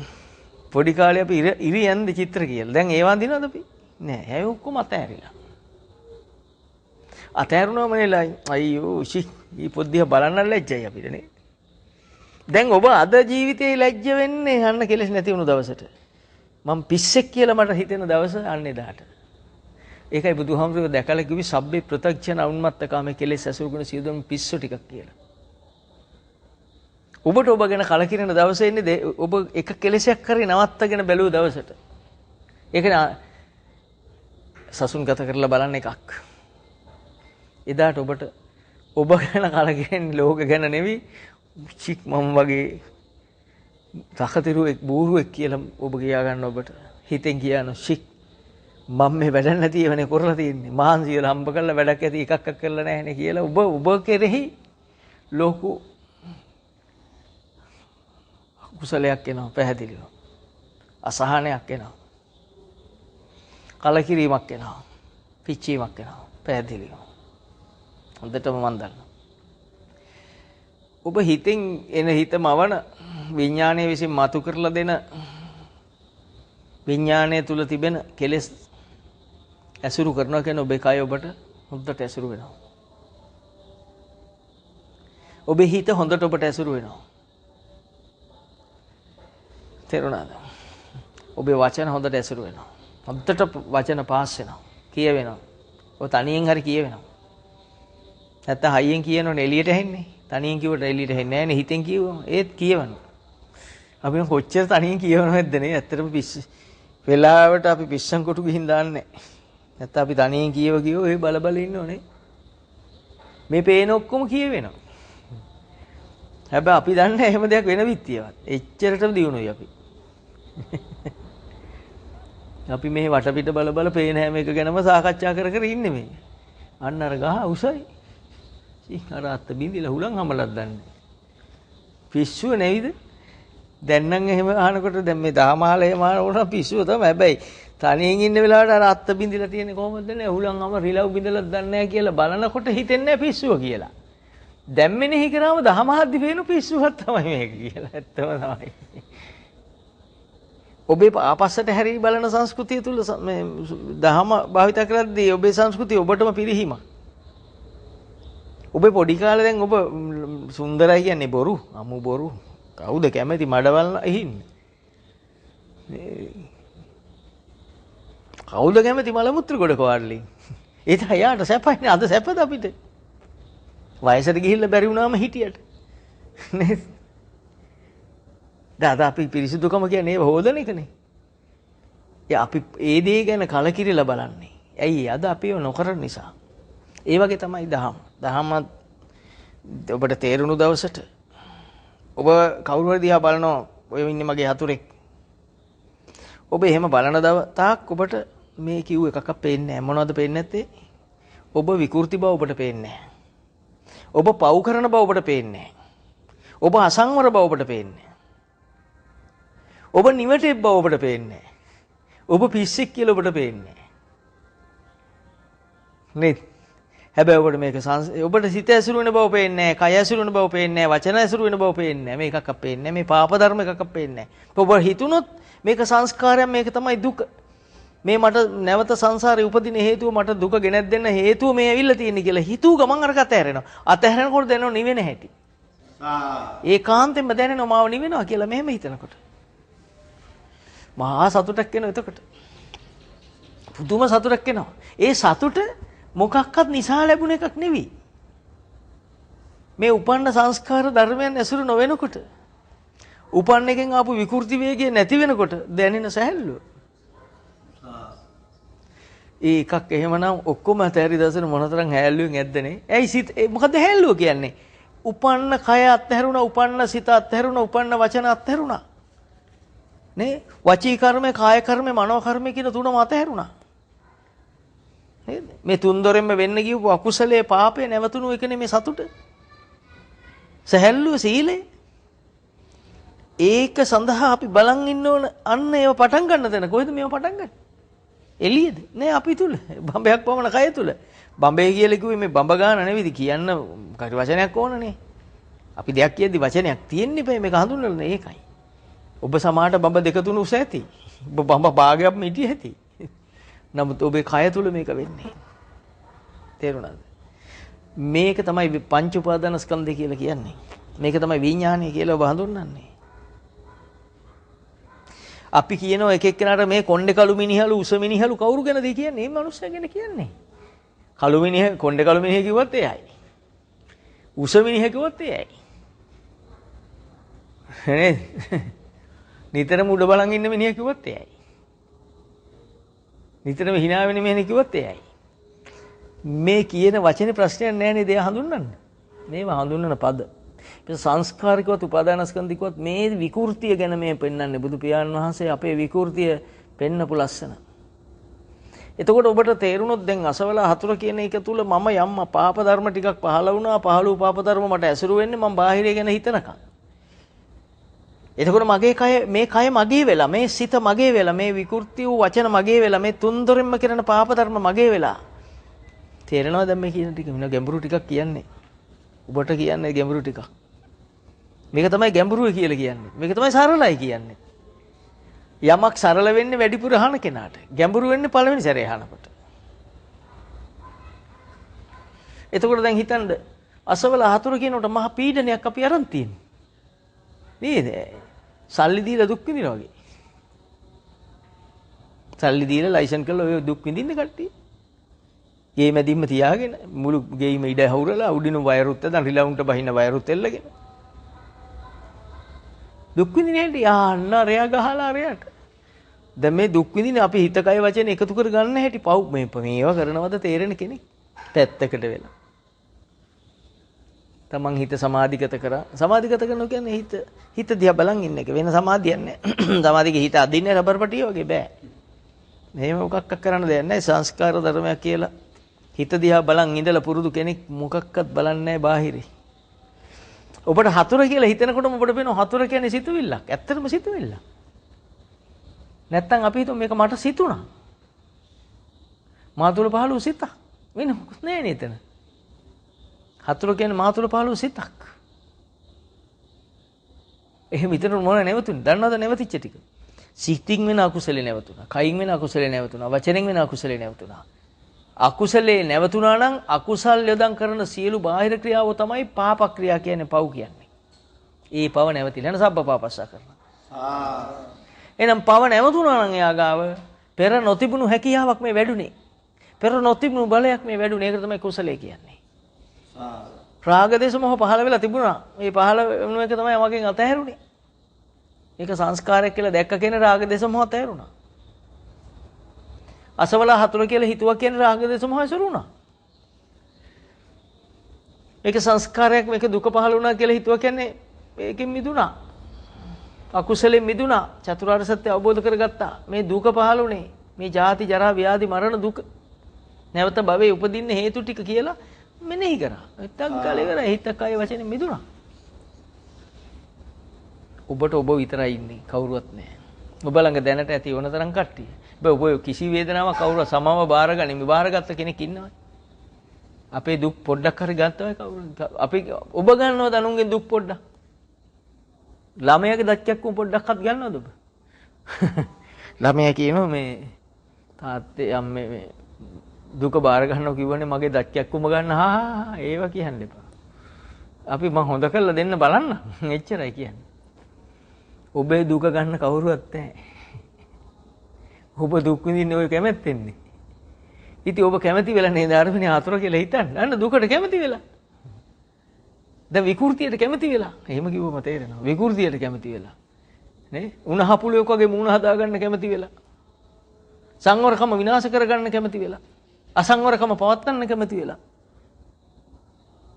පොඩි කාලේ අපි ඉරි යන්නේ චිත්‍ර කියලා. දැන් ඒවා දිනවද අපි? නෑ. ඒ ඔක්කොම අතෑරිලා. අතෑරුණාම නෙලා අයියෝ මේ පොඩ්ඩිය බලන්න ලැජ්ජයි අපිට නේ. දැන් ඔබ අද ජීවිතේ ලැජ්ජ වෙන්නේ අන්න කෙලෙස් නැති වුණු දවසට. මම පිස්සෙක් කියලා මට හිතෙන දවස අන්න එදාට. ඒකයි බුදුහාමුදුරුවෝ දැකලා කිව්වේ සබ්බේ ප්‍රත්‍යක්ෂණ උන්මත්තකාමේ කෙලෙස් ඇසුරුගෙන සියදුම පිස්සු ටිකක් කියලා. ඔබට ඔබ ගැන කලකිරෙන දවසේ ඉන්නේ ඔබ එක කෙලෙසයක් කරේ නවත්තගෙන බැලුව දවසට. ඒක සසුන් ගත කරලා බලන්න එකක්. එදාට ඔබට ඔබ ගැන කලකිරෙන්නේ ලෝක ගැන නෙවෙයි චික් මම වගේ තකතිරුවෙක් බූරුවෙක් කියලා ඔබ කියා ගන්න ඔබට හිතෙන් කියන චික් මම මේ වැඩ නැති ඒවනේ කරලා තියෙන්නේ මහන්සියල හම්බ කරලා වැඩක් ඇති එකක් කරලා නැහැනේ කියලා ඔබ කෙරෙහි ලෝකු කුසලයක් එනවා පැහැදිලිව අසහනයක් එනවා කලකිරීමක් එනවා පිච්චීමක් එනවා පැහැදිලිව හොඳටම මන් දන්නවා ඔබ හිතෙන් එන හිතමවන විඥානයේ විසින් මතු කරලා දෙන විඥානයේ තුල තිබෙන කෙලෙස් ඇසුරු කරනවා කියන ඔබේ කය ඔබට හොඳට ඇසුරු වෙනවා ඔබේ හිත හොඳට ඔබට ඇසුරු වෙනවා තේරුණාද ඔබේ වචන හොඳට ඇසුරු වෙනවා හොඳට වචන පාස් වෙනවා කියවෙනවා ඔය තනියෙන් හරි කියවෙනවා නැත්නම් හයියෙන් කියනෝනේ එළියට එන්නේ තනියෙන් කිව්වට එළියට එන්නේ නැහැ නේ හිතෙන් කිව්වම ඒත් කියවනවා අපි කොච්චර තනියෙන් කියවනවද නේ ඇත්තටම පිස්ස වෙලාවට අපි පිස්සන් කොටු ගිහින් දාන්නේ නැත්නම් අපි තනියෙන් කියව ඒ බල ඉන්නෝනේ මේ පේන ඔක්කොම කියවෙනවා හැබැයි අපි දන්නේ එහෙම දෙයක් වෙන විත්තියවත් එච්චරටම දිනුනොයි අපි අපි මේ වටපිට බල පේන හැම එක ගැනම සාකච්ඡා කර ඉන්නේ මේ අන්න අර ගහ උසයි අර අත්ත බින්දිලා හුලං හමලක් දන්නේ පිස්සුව නෙවිද දැන් නම් එහෙම අහනකොට දැන් මේ දාමාලේ මානවන පිස්සුව තමයි හැබැයි තනියෙන් ඉන්න වෙලාවට අර අත්ත බින්දිලා තියෙන්නේ කොහොමද නේ හුලං හම රිලව් බින්දලා දන්නේ නැහැ කියලා බලනකොට හිතෙන්නේ පිස්සුව කියලා දැන් මෙනෙහි කරාම දහමහද්දි පේන පිස්සුවක් තමයි මේක කියලා ඇත්තම තමයි ඔබේ ආපස්සට හැරී බලන සංස්කෘතිය තුල මේ දහම භාවිත කරද්දී ඔබේ සංස්කෘතිය ඔබටම පිරිහීමක් ඔබේ පොඩි කාලේ දැන් ඔබ සුන්දරයි කියන්නේ බොරු අමු බොරු කවුද කැමති මඩවල් ඉන්නේ කවුද කැමති මල මුත්‍ර කොට කවල්ලි ඒ තමයි යාට සැපයිනේ අද සැපද අපිට වයසට ගිහිල්ලා බැරි වුණාම හිටියට නේද දාදා අපි පිරිසිදුකම කියන්නේ ඒව හොදන එකනේ අපි ඒ දේ ගැන කලකිරිලා බලන්නේ ඇයි අද අපි ඒව නොකරන නිසා ඒ වගේ තමයි දහම ඔබට තේරුණු දවසට ඔබ කවුරු හරි දිහා බලනවා ඔය ඉන්නේ මගේ හතුරෙක් ඔබ එහෙම බලන තාක් ඔබට මේ කිව් එකක් පේන්නේ නැහැ මොනවද පේන්නේ නැත්තේ ඔබ විකෘති බව ඔබට පේන්නේ නැහැ ඔබ පව් කරන බව ඔබට පේන්නේ නැහැ ඔබ අසංවර බව ඔබට පේන්නේ නැහැ ඔබ නිවටෙක් බව ඔබට පේන්නේ නැහැ ඔබ පිස්සෙක් කියලා ඔබට පේන්නේ නැහැ නේද හැබැයි ඔබට මේක ඔබට සිත ඇසුරු වෙන බව පේන්නේ නැහැ, කය ඇසුරු වෙන බව පේන්නේ නැහැ, වචන ඇසුරු වෙන බව පේන්නේ නැහැ. මේකක් අපේන්නේ නැහැ. මේ පාප ධර්ම එකක් අපේන්නේ නැහැ. ඔබ හිතුනොත් මේක සංස්කාරයක් මේක තමයි දුක. මේ මට නැවත සංසාරේ උපදින හේතුව මට දුක ගෙනත් දෙන්න හේතුව මේ ඇවිල්ලා තියෙන්නේ කියලා හිතුව ගමන් අරකට ඇරෙනවා. අතහැරෙනකොට දැනෙනව නිවෙන හැටි. ඒකාන්තයෙන්ම දැනෙනවා මාව නිවෙනවා කියලා මෙහෙම හිතනකොට. මහා සතුටක් එනවා එතකොට. පුදුම සතුටක් එනවා. ඒ සතුට මොකක්වත් නිසා ලැබුණ එකක් නෙවෙයි. මේ උපන්න සංස්කාර ධර්මයන් ඇසුරු නොවෙනකොට උපන්න එකෙන් ආපු විකෘති වේගය නැති වෙනකොට දැනෙන සැහැල්ලුව. ඒ එකක් එහෙමනම් ඔක්කොම ඇතැරි දවසට මොනතරම් හැල්ලුවෙන් ඇද්දනේ. ඇයි සිත මොකද හැල්ලුව කියන්නේ? උපන්න කය අත්හැරුණා, උපන්න සිත අත්හැරුණා, උපන්න වචන අත්හැරුණා. නේ? වචී කර්මය, කාය කර්මය, මනෝ කර්මය කියන තුනම අත්හැරුණා. නේද? මේ තුන් දොරෙන්ම වෙන්න කියපු අකුසලයේ පාපේ නැවතුණු එකනේ මේ සතුට. සැහැල්ලුව සීලය. ඒක සඳහා අපි බලන් ඉන්න ඕන. අන්න ඒව පටන් ගන්න තැන කොහෙද මේව පටන් ගන්නේ? එළියේද? නෑ අපි තුල. බඹයක් පමණ කය තුල. බඹේ කියලා කිව්වේ මේ බඹ ගාන නෙවෙයි කියන්න කටි වචනයක් ඕනනේ. අපි දෙයක් කියද්දි වචනයක් තියෙන්න ඉපේ මේක හඳුන්වන්න ඒකයි. ඔබ සමාහට බඹ දෙක තුන උස ඇති. ඔබ බඹ භාගයක් මිටිය ඇති. නමුත් ඔබේ කය තුල මේක වෙන්නේ. තේරුණාද? මේක තමයි පංච උපාදාන ස්කන්ධය කියලා කියන්නේ. මේක තමයි විඥානය කියලා ඔබ හඳුන්වන්නේ. අපි කියනවා එක එක්කෙනාට මේ කොණ්ඩේ කළු මිනිහලු උස මිනිහලු කවුරු ගැනද කියන්නේ? මේ මිනිස්සයා ගැන කියන්නේ. කළු මිනිහ කොණ්ඩේ කළු මිනිහ කිව්වත් එයයි. උස මිනිහ කිව්වත් එයයි. නේද? නිතරම උඩ බලන් ඉන්න මිනිහ කිව්වත් එයයි. නිතරම hina වෙන මිනිහ කිව්වත් එයයි. මේ කියන වචනේ ප්‍රශ්නයක් නැහැ නේද? ඒ හඳුන්වන්න. මේවා හඳුන්වන පද. ඒ සංස්කාරිකවත් උපාදානස්කන්ධිකවත් මේ විකෘතිය ගැන මේ පෙන්වන්නේ බුදු පියාණන් වහන්සේ අපේ විකෘතිය පෙන්නපු ලස්සන. එතකොට ඔබට තේරුණොත් දැන් අසවලා හතුර කියන එක තුල මම යම් පාප ධර්ම ටිකක් පහළ වුණා. පහළ වූ පාප ධර්ම මට ඇසුරු වෙන්නේ මම බාහිරය ගැන හිතනකම්. එතකොට මගේ කය මේ කය මගේ වෙලා මේ සිත මගේ වෙලා මේ විකෘති වූ වචන මගේ වෙලා මේ තුන් දොරින්ම කරන පාප ධර්ම මගේ වෙලා. තේරෙනවද දැන් මේ කියන ටික? මෙන්න ගැඹුරු ටිකක් කියන්නේ. ඔබට කියන්නේ ගැඹුරු ටිකක්. මේක තමයි ගැඹුරුයි කියලා කියන්නේ. මේක තමයි සරලයි කියන්නේ. යමක් සරල වෙන්නේ වැඩිපුර අහන කෙනාට. ගැඹුරු වෙන්නේ පළවෙනි සැරේ අහනකොට. එතකොට දැන් හිතන්න අසවල හතුරු කියනකොට මහා පීඩනයක් අපි අරන් තියෙන්නේ. නේද? සල්ලි දීලා දුක් විඳිනවා වගේ. සල්ලි දීලා ලයිසන් කරලා ඔය දුක් විඳින්න කට්ටිය. ගේ මැදින්ම තියාගෙන මුළු ගෙයිම ඉඩ හවුරලා උඩින් වයරුත් දැන් රිලවුන්ට බහින්න වයරුත් එල්ලගෙන දුක් විඳින හැටි යන්න රෙයා ගහලා රෙයාට. දැන් මේ දුක් විඳින අපි හිත කය වචන එකතු කර ගන්න හැටි පව් මේවා කරනවද තේරෙන කෙනෙක් පැත්තකට වෙලා. තමන් හිත සමාධිගත කරා. සමාධිගත කරනවා කියන්නේ හිත දිහා බලන් ඉන්න එක. වෙන සමාධියක් නැහැ. සමාධියේ හිත අදින්නේ රබර් පටිය වගේ බෑ. මෙහෙම මොකක්වත් කරන්න දෙයක් නැහැ. සංස්කාර ධර්මයක් කියලා හිත දිහා බලන් ඉඳලා පුරුදු කෙනෙක් මොකක්වත් බලන්නේ නැහැ බාහිරේ. ඔබට හතුර කියලා හිතනකොටම ඔබට පේනවා හතුර කියන්නේ සිතුවිල්ලක්. ඇත්තටම සිතුවිල්ලක්. නැත්තම් අපි හිතමු මේක මට සිතුණා. මා තුළ පහළ වූ සිතක්. වෙන මොකුත් නැහැ නේද එතන. හතුර කියන්නේ මා තුළ පහළ වූ සිතක්. එහෙම හිතන මොන නැවතුනේ? දන්නවද නැවතිච්ච ටික? සිතින් වෙන අකුසලේ නැවතුණා. කයින් වෙන අකුසලේ නැවතුණා. වචනෙන් වෙන අකුසලේ නැවතුණා. අකුසලේ නැවතුණා නම් අකුසල් යොදන් කරන සියලු බාහිර ක්‍රියාව තමයි පාප ක්‍රියා කියන්නේ පව් කියන්නේ. ඒ පව නැවතිලා යන සබ්බ පාපස්සා කරනවා. එහෙනම් පව නැවතුණා නම් එයාගාව පෙර නොතිබුණු හැකියාවක් මේ වැඩුණේ. පෙර නොතිබුණු බලයක් මේ වැඩුණේ. ඒක තමයි කුසලයේ කියන්නේ. රාග දේශ මොහ පහළ වෙලා තිබුණා. මේ පහළ වෙන එක තමයි මගෙන් අතහැරුණේ. ඒක සංස්කාරයක් කියලා දැක්ක කෙනා රාග දේශ මොහ අතහැරුණා. අසවලා හතුර කියලා හිතුවා කියන්නේ රාග දේශ මොහ ඇසුරු වුණා. මේක සංස්කාරයක් මේක දුක පහළ වුණා කියලා හිතුවා කියන්නේ මේකෙන් මිදුණා. අකුසලෙන් මිදුණා. චතුරාර්ය සත්‍ය අවබෝධ කරගත්තා. මේ දුක පහළ වුණේ මේ ජාති ජරා ව්‍යාධි මරණ දුක. නැවත භවයේ උපදින්න හේතු ටික කියලා මෙනෙහි කරා. නැත්තම් කාලේ කරා හිත කය වචනේ මිදුණා. ඔබට ඔබ විතරයි ඉන්නේ කවුරුවත් නැහැ. ඔබ ළඟ දැනට ඇති ඕන තරම් කට්ටිය. ඔබ කිසි වේදනාවක් කවුරු සමව බාරගන්නේ මේ බාරගත්ත කෙනෙක් ඉන්නවා. අපේ දුක් පොඩ්ඩක් හරි ගන්නවයි කවුරු. අපි ඔබ ගන්නවද අනුන්ගේ දුක් පොඩ්ඩක්? ළමයාගේ දච්චක්කුම පොඩ්ඩක්වත් ගන්නවද ඔබ? ළමයා කියනවා මේ තාත්තේ අම්මේ මේ දුක බාර ගන්නවා කිව්වනේ මගේ දක්කයක් කුම ගන්න ඒව කියන්න එපා. අපි මම හොඳ කරලා දෙන්න බලන්න. එච්චරයි කියන්නේ. ඔබේ දුක ගන්න කවුරුවත් නැහැ. ඔබ දුක් විඳින්නේ ඔය කැමැත්තෙන්නේ. ඉතින් ඔබ කැමති වෙලා නේද අරමිනේ ආතුර කියලා හිතන්න. අන්න දුකට කැමති වෙලා. දැන් විකෘතියට කැමති වෙලා. එහෙම කිව්වම තේරෙනවා. විකෘතියට කැමති වෙලා. නේ? උණහපුලුවක් වගේ මූණ හදා ගන්න කැමති වෙලා. සංවරකම විනාශ කර ගන්න කැමති වෙලා. අසංවරකම පවත්වන්න කැමති වෙලා.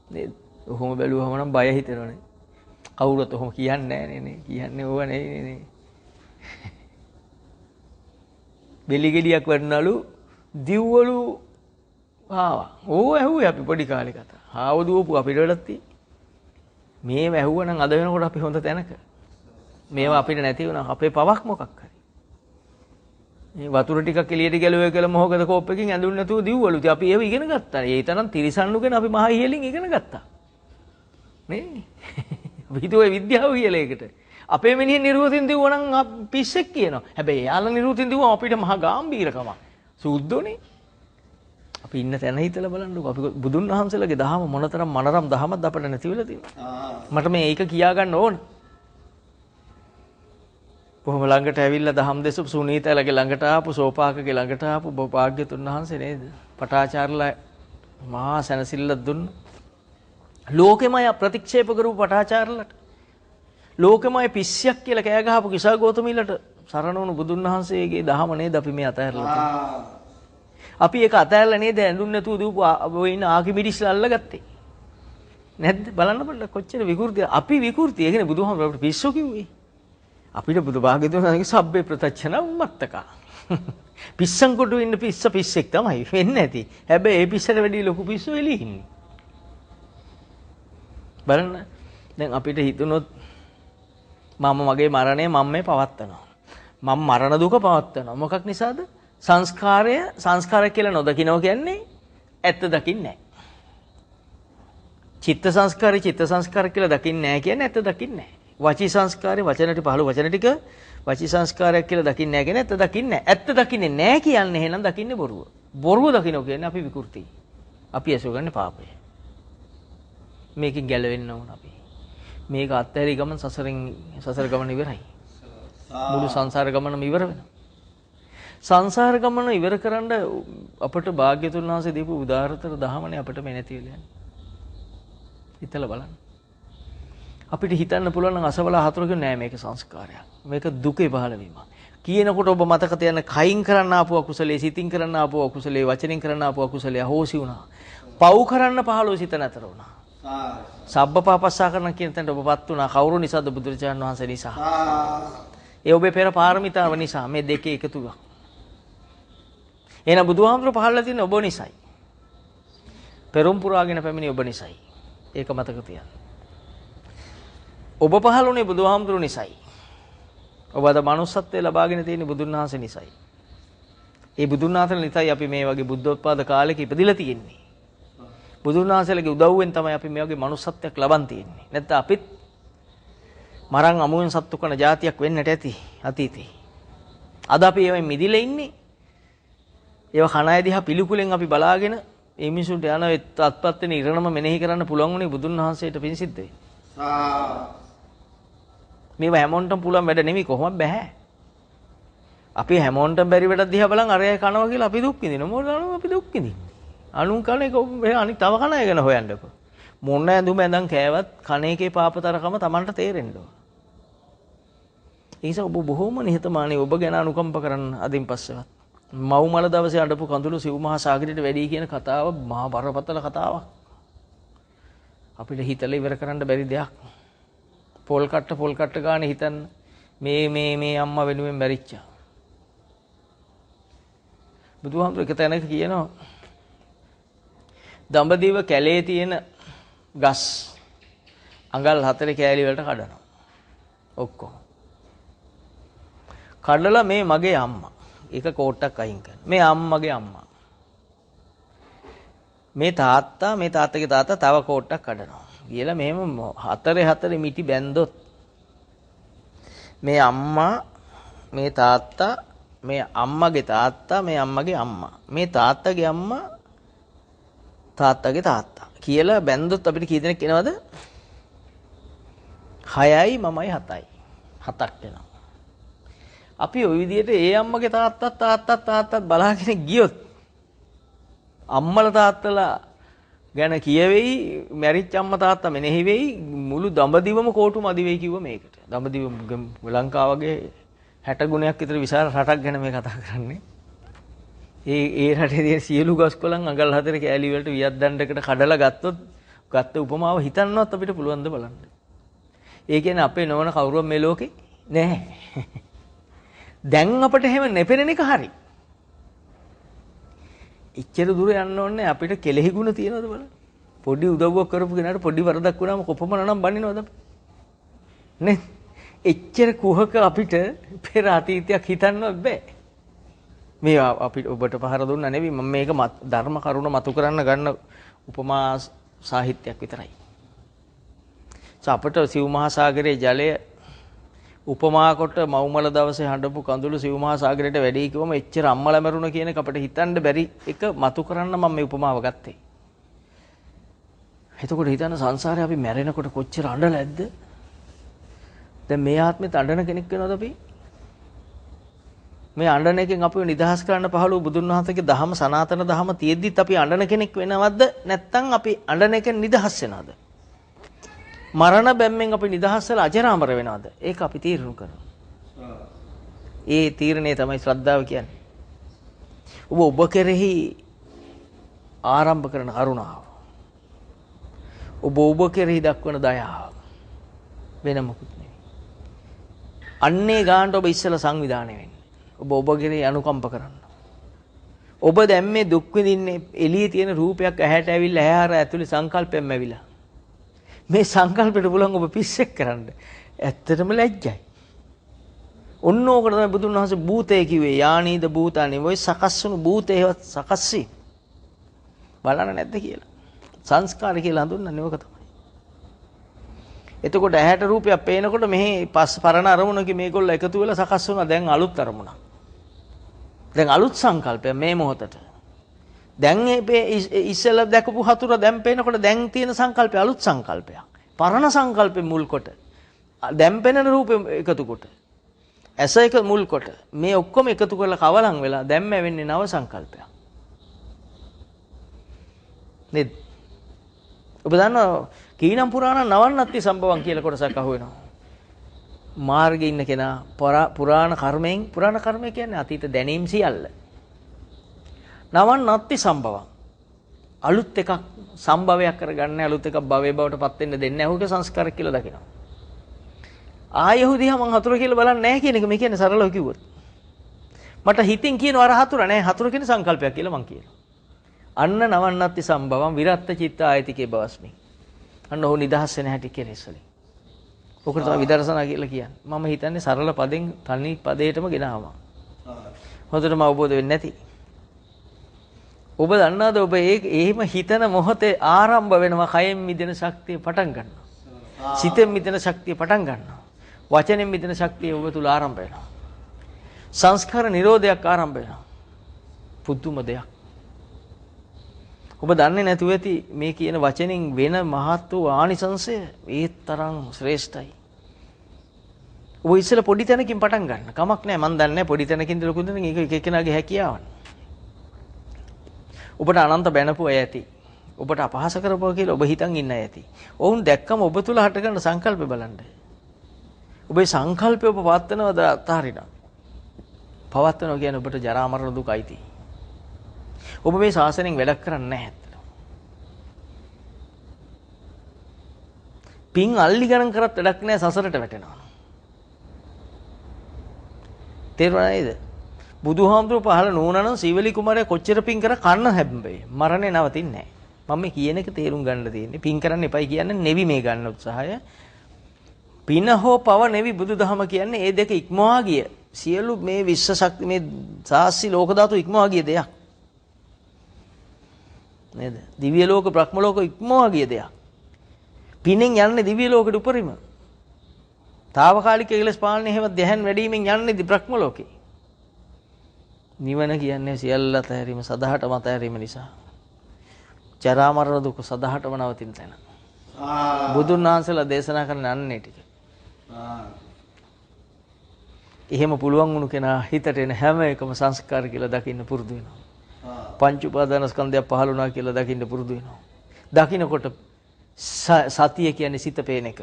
නේද? ඔහොම බැලුවම නම් බය හිතෙනවනේ. කවුරුත් ඔහොම කියන්නේ නැහැ නේ. කියන්නේ ඕව නේ. බෙලි ගෙඩියක් වඩනලු දිව්වලු ආවා. ඕව ඇහුවේ අපි පොඩි කාලේ කතා. ආව දුවපු අපිට වැඩක් තියෙන්නේ. මේව ඇහුවනම් අද වෙනකොට අපි හොඳ තැනක. මේවා අපිට නැති වුණා අපේ පවක් මොකක් හරි. මේ වතුර ටිකක් එළියට ගැලුවේ කියලා මොහොකද කෝප් එකකින් ඇඳුන්නේ නැතුව දිව්වලු. ඉතින් අපි ඒව ඉගෙන ගත්තා. ඒ තරම් තිරිසන්නුගෙන අපි මහා ඉහළින් ඉගෙන ගත්තා. නේ? අපි හිතුවේ විද්‍යාව කියලා ඒකට. අපේ මිනිහ නිරුවතින් දිව්වනම් පිස්සෙක් කියනවා. හැබැයි එයාලා නිරුවතින් දිව්වම අපිට මහා ගැඹීරකමක්. සුද්ධෝනේ. අපි ඉන්න තැන හිතලා බලන්නකෝ. අපි බුදුන් වහන්සේලාගේ දහම මොනතරම් මනරම් දහමක්ද අපිට නැති වෙලා තියෙන්නේ. මට මේක කියා ගන්න ඕන. කොහොම ළඟට ඇවිල්ලා දහම් දෙසු සුනීතලගේ ළඟට ආපු සෝපාකගේ ළඟට ආපු භාග්‍යතුන් වහන්සේ නේද? පටාචාර්යලා මහා සැනසෙල්ලක් දුන්න. ලෝකෙමය ප්‍රතික්ෂේප කරපු පටාචාර්යලට ලෝකෙමය පිස්සියක් කියලා කෑ ගහපු කිසා ගෞතමීලට සරණ වුණු බුදුන් වහන්සේගේ දහම නේද අපි මේ අතහැරලා තියෙන්නේ. අපි ඒක අතහැරලා නේද ඇඳුම් නැතුව දූපු ඔය ඉන්න ආකිමිඩිස්ලා අල්ලගත්තේ. නැද්ද? බලන්න බලන්න කොච්චර විකෘතිය. අපි විකෘතිය. ඒ කියන්නේ බුදුහාමුදුරුවෝ අපිට පිස්සු කිව්වේ. අපිට බුදු භාග්‍යතුන් වහන්සේගේ සබ්බේ ප්‍රත්‍යක්ෂණ උම්මත්තකා. පිස්සන් කොට ඉන්න පිස්සෙක් තමයි වෙන්නේ නැති. හැබැයි ඒ පිස්සට වැඩි ලොකු පිස්සු එළියේ ඉන්නේ. බලන්න දැන් අපිට හිතුනොත් මම මගේ මරණය මම මේ පවත්නවා. මම මරණ දුක පවත්නවා. මොකක් නිසාද? සංස්කාරය කියලා නොදකින්නවා කියන්නේ ඇත්ත දකින්නේ නැහැ. චිත්ත සංස්කාරය කියලා දකින්නේ නැහැ කියන්නේ ඇත්ත දකින්නේ නැහැ. වචී සංස්කාරය වචනට පහළ වචන ටික වචී සංස්කාරයක් කියලා දකින්නේ නැහැ කියන්නේ ඇත්ත දකින්නේ නැහැ. ඇත්ත දකින්නේ නැහැ කියන්නේ එහෙනම් දකින්නේ බොරුව. බොරුව දකින්න කියන්නේ අපි විකෘති. අපි ඇසුගන්නේ පාපය. මේකෙන් ගැලවෙන්න ඕන අපි. මේක අත්හැරි ගමන් සසර ගමන ඉවරයි. මුළු සංසාර ගමනම ඉවර වෙනවා. සංසාර ගමන ඉවර කරන්න අපට භාග්‍යතුන් වහන්සේ දීපු උදාාරතර දහමනේ අපිට මේ නැති වෙලා යන්නේ. හිතලා බලන්න. අපිට හිතන්න පුළුවන් නම් අසවල හතර නෑ මේක සංස්කාරයක්. මේක දුකේ පහළ වීම. කියනකොට ඔබ මතක තියන්න කයින් කරන්න ආපු අකුසලයේ සිතින් කරන්න ආපු අකුසලයේ වචනෙන් කරන්න ආපු අකුසලයේ අහෝසි වුණා. පව් කරන්න පහළව සිත නැතර වුණා. සබ්බපාපස්සා කරන කියන තැනට ඔබපත් වුණා. කවුරු නිසාද? බුදුරජාණන් වහන්සේ නිසා. ඒ ඔබේ පෙර පාරමිතාව නිසා මේ දෙකේ එකතුවක්. එහෙනම් බුදුහාමුදුරුවෝ පහළලා තියෙන ඔබ නිසායි. පෙරම් පුරාගෙන පැමිණි ඔබ නිසායි. ඒක මතක තියන්න. ඔබ පහළුනේ බුදුහාමුදුරුවෝ නිසායි. ඔබ අද manussත්වයේ ලබාගෙන තියෙන බුදුන් වහන්සේ නිසායි. ඒ බුදුන් වහන්සේ නිසායි අපි මේ වගේ බුද්ධෝත්පාද කාලෙක ඉපදිලා තියෙන්නේ. බුදුන් වහන්සේලගේ උදව්වෙන් තමයි අපි මේ වගේ manussත්වයක් ලබන් තියෙන්නේ. නැත්නම් අපිත් මරන් අමුවෙන් සත්තු කරන જાතියක් වෙන්නට ඇති අතීතේ. අද අපි ඒවෙන් මිදිලා ඉන්නේ. ඒව කණ අය දිහා පිළිකුලෙන් අපි බලාගෙන මේ මිනිසුන්ට යන අත්පත් වෙන ඉරණම මෙනෙහි කරන්න පුළුවන් උනේ බුදුන් වහන්සේට පින් සිද්ධ වෙයි. මේව හැමෝන්ටම පුළුවන් වැඩ නෙමෙයි කොහොමද බෑ. අපි හැමෝන්ටම බැරි වැඩ දිහා බලන් අරයයි කනවා කියලා අපි දුක් විඳිනවා. මොකද අපි දුක් විඳින්නේ. අනුන් කන එක අනිත් තව කන අය ගැන හොයන්නකෝ. මොන ඇඳුම ඇඳන් කෑවත් කන එකේ පාපතරකම Tamanට තේරෙන්න ඕන. ඒ නිසා ඔබ බොහොම නිහතමානී ඔබ ගැන අනුකම්ප කරන්න අදින් පස්සෙවත්. මව් මල දවසේ අඬපු කඳුළු සිව් මහා සාගරයට වැඩි කියන කතාව මහා බරපතල කතාවක්. අපිට හිතලා ඉවර කරන්න බැරි දෙයක්. පොල් කට්ට ගානේ හිතන්න මේ අම්මා වෙනුවෙන් මැරිච්චා. බුදුහාමුදුර එක තැනක කියනවා දඹදිව කැලේ තියෙන ගස් අඟල් 4 කෑලි වලට කඩනවා. ඔක්කොම. කඩලා මේ මගේ අම්මා එක කෝට්ටක් අයින් කරන. මේ අම්මගේ අම්මා. මේ තාත්තගේ තාත්තා තව කෝට්ටක් කඩනවා. කියලා මෙහෙම 4 මිටි බැන්දොත් මේ අම්මා මේ තාත්තා මේ අම්මගේ තාත්තා මේ අම්මගේ අම්මා මේ තාත්තගේ අම්මා තාත්තගේ තාත්තා කියලා බැන්දොත් අපිට කී දෙනෙක් එනවද? 6යි මමයි 7යි. 7ක් එනවා. අපි ওই විදිහට ඒ අම්මගේ තාත්තත් බලාගෙන ගියොත් අම්මලා තාත්තලා ගැන කියවෙයි මැරිච්ච අම්මා තාත්තා මෙනෙහි වෙයි මුළු දඹදිවම කෝටු මදි වෙයි කිව්ව මේකට. දඹදිව ලංකාවගේ 60 ගුණයක් විතර විශාල රටක් ගැන මේ කතා කරන්නේ. ඒ රටේ තියෙන සියලු ගස් කොළන් අඟල් 4 කෑලි වලට වියත් දණ්ඩකට කඩලා ගත්ත උපමාව හිතන්නවත් අපිට පුළුවන් ද බලන්න. ඒ කියන්නේ අපේ නොවන කවුරුවත් මේ ලෝකේ නැහැ. දැන් අපිට එහෙම නැපෙනෙන එක හරි. ඉච්චර දුර යන්න ඕනේ අපිට කෙලෙහි ගුණ තියනවද බලන්න. පොඩි උදව්වක් කරපු කෙනාට පොඩි වරදක් වුණාම කොපමණ නම් බනිනවද අපි? නේ? එච්චර කුහක අපිට පෙර අතීතයක් හිතන්නවත් බෑ. මේ අපිට ඔබට පහර දුන්නා නෙවෙයි මම මේක ධර්ම කරුණ මතු කරන්න ගන්න උපමා සාහිත්‍යයක් විතරයි. අපට සිව් මහා සාගරයේ ජලය උපමා කොට මව්මල දවසේ හඬපු කඳුළු සිව් මහා සාගරයට වැඩි කිව්වම එච්චර අම්මලා මරුණ කියන එක අපිට හිතන්න බැරි එක මතු කරන්න මම මේ උපමාව ගත්තේ. එතකොට හිතන්න සංසාරේ අපි මැරෙනකොට කොච්චර අඬලැද්ද? දැන් මේ ආත්මෙත් අඬන කෙනෙක් වෙනවද අපි? මේ අඬන එකෙන් අපිව නිදහස් කරන්න පහළ වූ බුදුන් වහන්සේගේ දහම සනාතන දහම තියෙද්දිත් අපි අඬන කෙනෙක් වෙනවද? නැත්නම් අපි අඬන එකෙන් නිදහස් වෙනවද? මරණ බැම්මෙන් අපි නිදහස් වෙලා අජරාමර වෙනවද? ඒක අපි තීරණය කරනවා. ඒ තීරණය තමයි ශ්‍රද්ධාව කියන්නේ. ඔබ කෙරෙහි ආරම්භ කරන කරුණාව. ඔබ කෙරෙහි දක්වන දයාව. වෙන මොකුත් නෙවෙයි. අන්නේ ගානට ඔබ ඉස්සෙල්ලා සංවිධානය වෙන්න. ඔබ කෙරෙහි අනුකම්ප කරන්න. ඔබ දැන් මේ දුක් විඳින්නේ එළියේ තියෙන රූපයක් ඇහැට ඇවිල්ලා ඇහැර ඇතුලේ සංකල්පයෙන් ඇවිල්ලා. මේ සංකල්පෙට පුළුවන් ඔබ පිස්සෙක් කරන්න. ඇත්තටම ලැජ්ජයි. ඔන්න ඕකට තමයි බුදුන් වහන්සේ භූතය කිව්වේ. යානීද භූතානි. ඔය සකස් වුණු භූතේවත් සකස් වී බලන්න නැද්ද කියලා. සංස්කාර කියලා හඳුන්වන්නේ ඕක තමයි. එතකොට ඇහැට රූපයක් පේනකොට මෙහි පරණ අරමුණක මේගොල්ලෝ එකතු වෙලා සකස් වුණා. දැන් අලුත් අරමුණක්. දැන් අලුත් සංකල්පය මේ මොහොතට. දැන් ඉස්සෙල්ලා දැකපු හතුර දැන් පේනකොට දැන් තියෙන සංකල්පය අලුත් සංකල්පයක්. පරණ සංකල්පෙ මුල් කොට දැන් පෙනෙන රූපෙ එකතු කොට ඇස එක මුල් කොට මේ ඔක්කොම එකතු කරලා කවලම් වෙලා දැන් වෙන්නේ නව සංකල්පයක්. නේද? ඔබ දන්නවා කීනම් පුරාණ නවන්නත්ති සම්භවම් කියලා කොටසක් අහුවෙනවා. මාර්ගයේ ඉන්න කෙනා පුරාණ කර්මය කියන්නේ අතීත දැනීම් සියල්ල. නවන්නත්ති සම්භවම්. අලුත් එකක් සම්භවයක් කරගන්න අලුත් එකක් භවයේ බවට පත් වෙන්න දෙන්නේ නැහැ. ඔහුට සංස්කාර කියලා දකිනවා. ආයෙහුදියා මං හතුර කියලා බලන්නේ නැහැ කියන එක මේ කියන්නේ සරලව කිව්වොත්. මට හිතින් කියනවා අර හතුර නෑ හතුර කියන සංකල්පයක් කියලා මං කියනවා. අන්න නවන්නත්ති සම්භවම් විරත්ත චිත්ත ආයතිකේ බවස්මි. අන්න ඔහු නිදහස් වෙන හැටි කෙලෙස් වලින්. ඔකට තමයි විදර්ශනා කියලා කියන්නේ. මම හිතන්නේ සරල පදෙන් තනි පදයටම ගෙනාවා. හොඳටම අවබෝධ වෙන්නේ නැති. ඔබ දන්නවද ඔබ එහෙම හිතන මොහොතේ ආරම්භ වෙනවා කයෙන් මිදෙන ශක්තිය පටන් ගන්නවා. සිතෙන් මිදෙන ශක්තිය පටන් ගන්නවා. වචනෙන් මිදෙන ශක්තිය ඔබ තුල ආරම්භ වෙනවා. සංස්කාර නිරෝධයක් ආරම්භ වෙනවා. පුදුම දෙයක්. ඔබ දන්නේ නැතුව ඇති මේ කියන වචනෙන් වෙන මහත් වූ ආනිසංසය ඒ තරම් ශ්‍රේෂ්ඨයි. ඔබ ඉස්සෙල්ලා පොඩි තැනකින් පටන් ගන්න. කමක් නැහැ මන් දන්නේ පොඩි තැනකින්ද ලොකු තැනකින් එක එක්කෙනාගේ හැකියාවන්. ඔබට අනන්ත බැනපු අය ඇති. ඔබට අපහාස කරපුවා කියලා ඔබ හිතන් ඉන්න අය ඇති. ඔවුන් දැක්කම ඔබ තුල හටගන්න සංකල්ප බලන්න. ඔබේ සංකල්පය ඔබ පවත්වනවද අතහරිනවා. පවත්වනවා කියන්නේ ඔබට ජරා මරණ දුක අයිති. ඔබ මේ ශාසනයෙන් වැඩක් කරන්නේ නැහැ ඇත්තට. පින් අල්ලි ගණන් කරත් වැඩක් නැහැ සසරට වැටෙනවා. තේරුණා නේද? බුදුහාමුදුරුවෝ පහළ නෝනනම් සීවලි කුමාරයා කොච්චර පින් කර කන්න හැබ්බේ. මරණේ නවතින්නේ නැහැ. මම මේ කියන එක තේරුම් ගන්න තියෙන්නේ. පින් කරන්න එපයි කියන්නේ නෙවි මේ ගන්න උත්සාහය. පින හෝ පව නෙවි බුදුදහම කියන්නේ මේ දෙක ඉක්මවා ගිය. සියලු මේ විශ්ව ශක්ති මේ සාස්සි ලෝක ධාතු ඉක්මවා ගිය දෙයක්. නේද? දිව්‍ය ලෝක බ්‍රහ්ම ලෝක ඉක්මවා ගිය දෙයක්. පිනෙන් යන්නේ දිව්‍ය ලෝකෙට උපරිම. తాවකාලික කෙලස් පාලනය හැම දෙහන් වැඩිමින් යන්නේ බ්‍රහ්ම ලෝකේ. නිවන කියන්නේ සියල්ල අතහැරීම සදහටම අතහැරීම නිසා. ජරා මරණ දුක සදහටම නවතින තැන. බුදුන් වහන්සේලා දේශනා කරන අන්නේ ටික. එහෙම පුළුවන් වුණු කෙනා හිතට එන හැම එකම සංස්කාර කියලා දකින්න පුරුදු වෙනවා. පංච උපාදාන ස්කන්ධය පහළ වුණා කියලා දකින්න පුරුදු වෙනවා. දකින්නකොට සතිය කියන්නේ සිත පේන එක.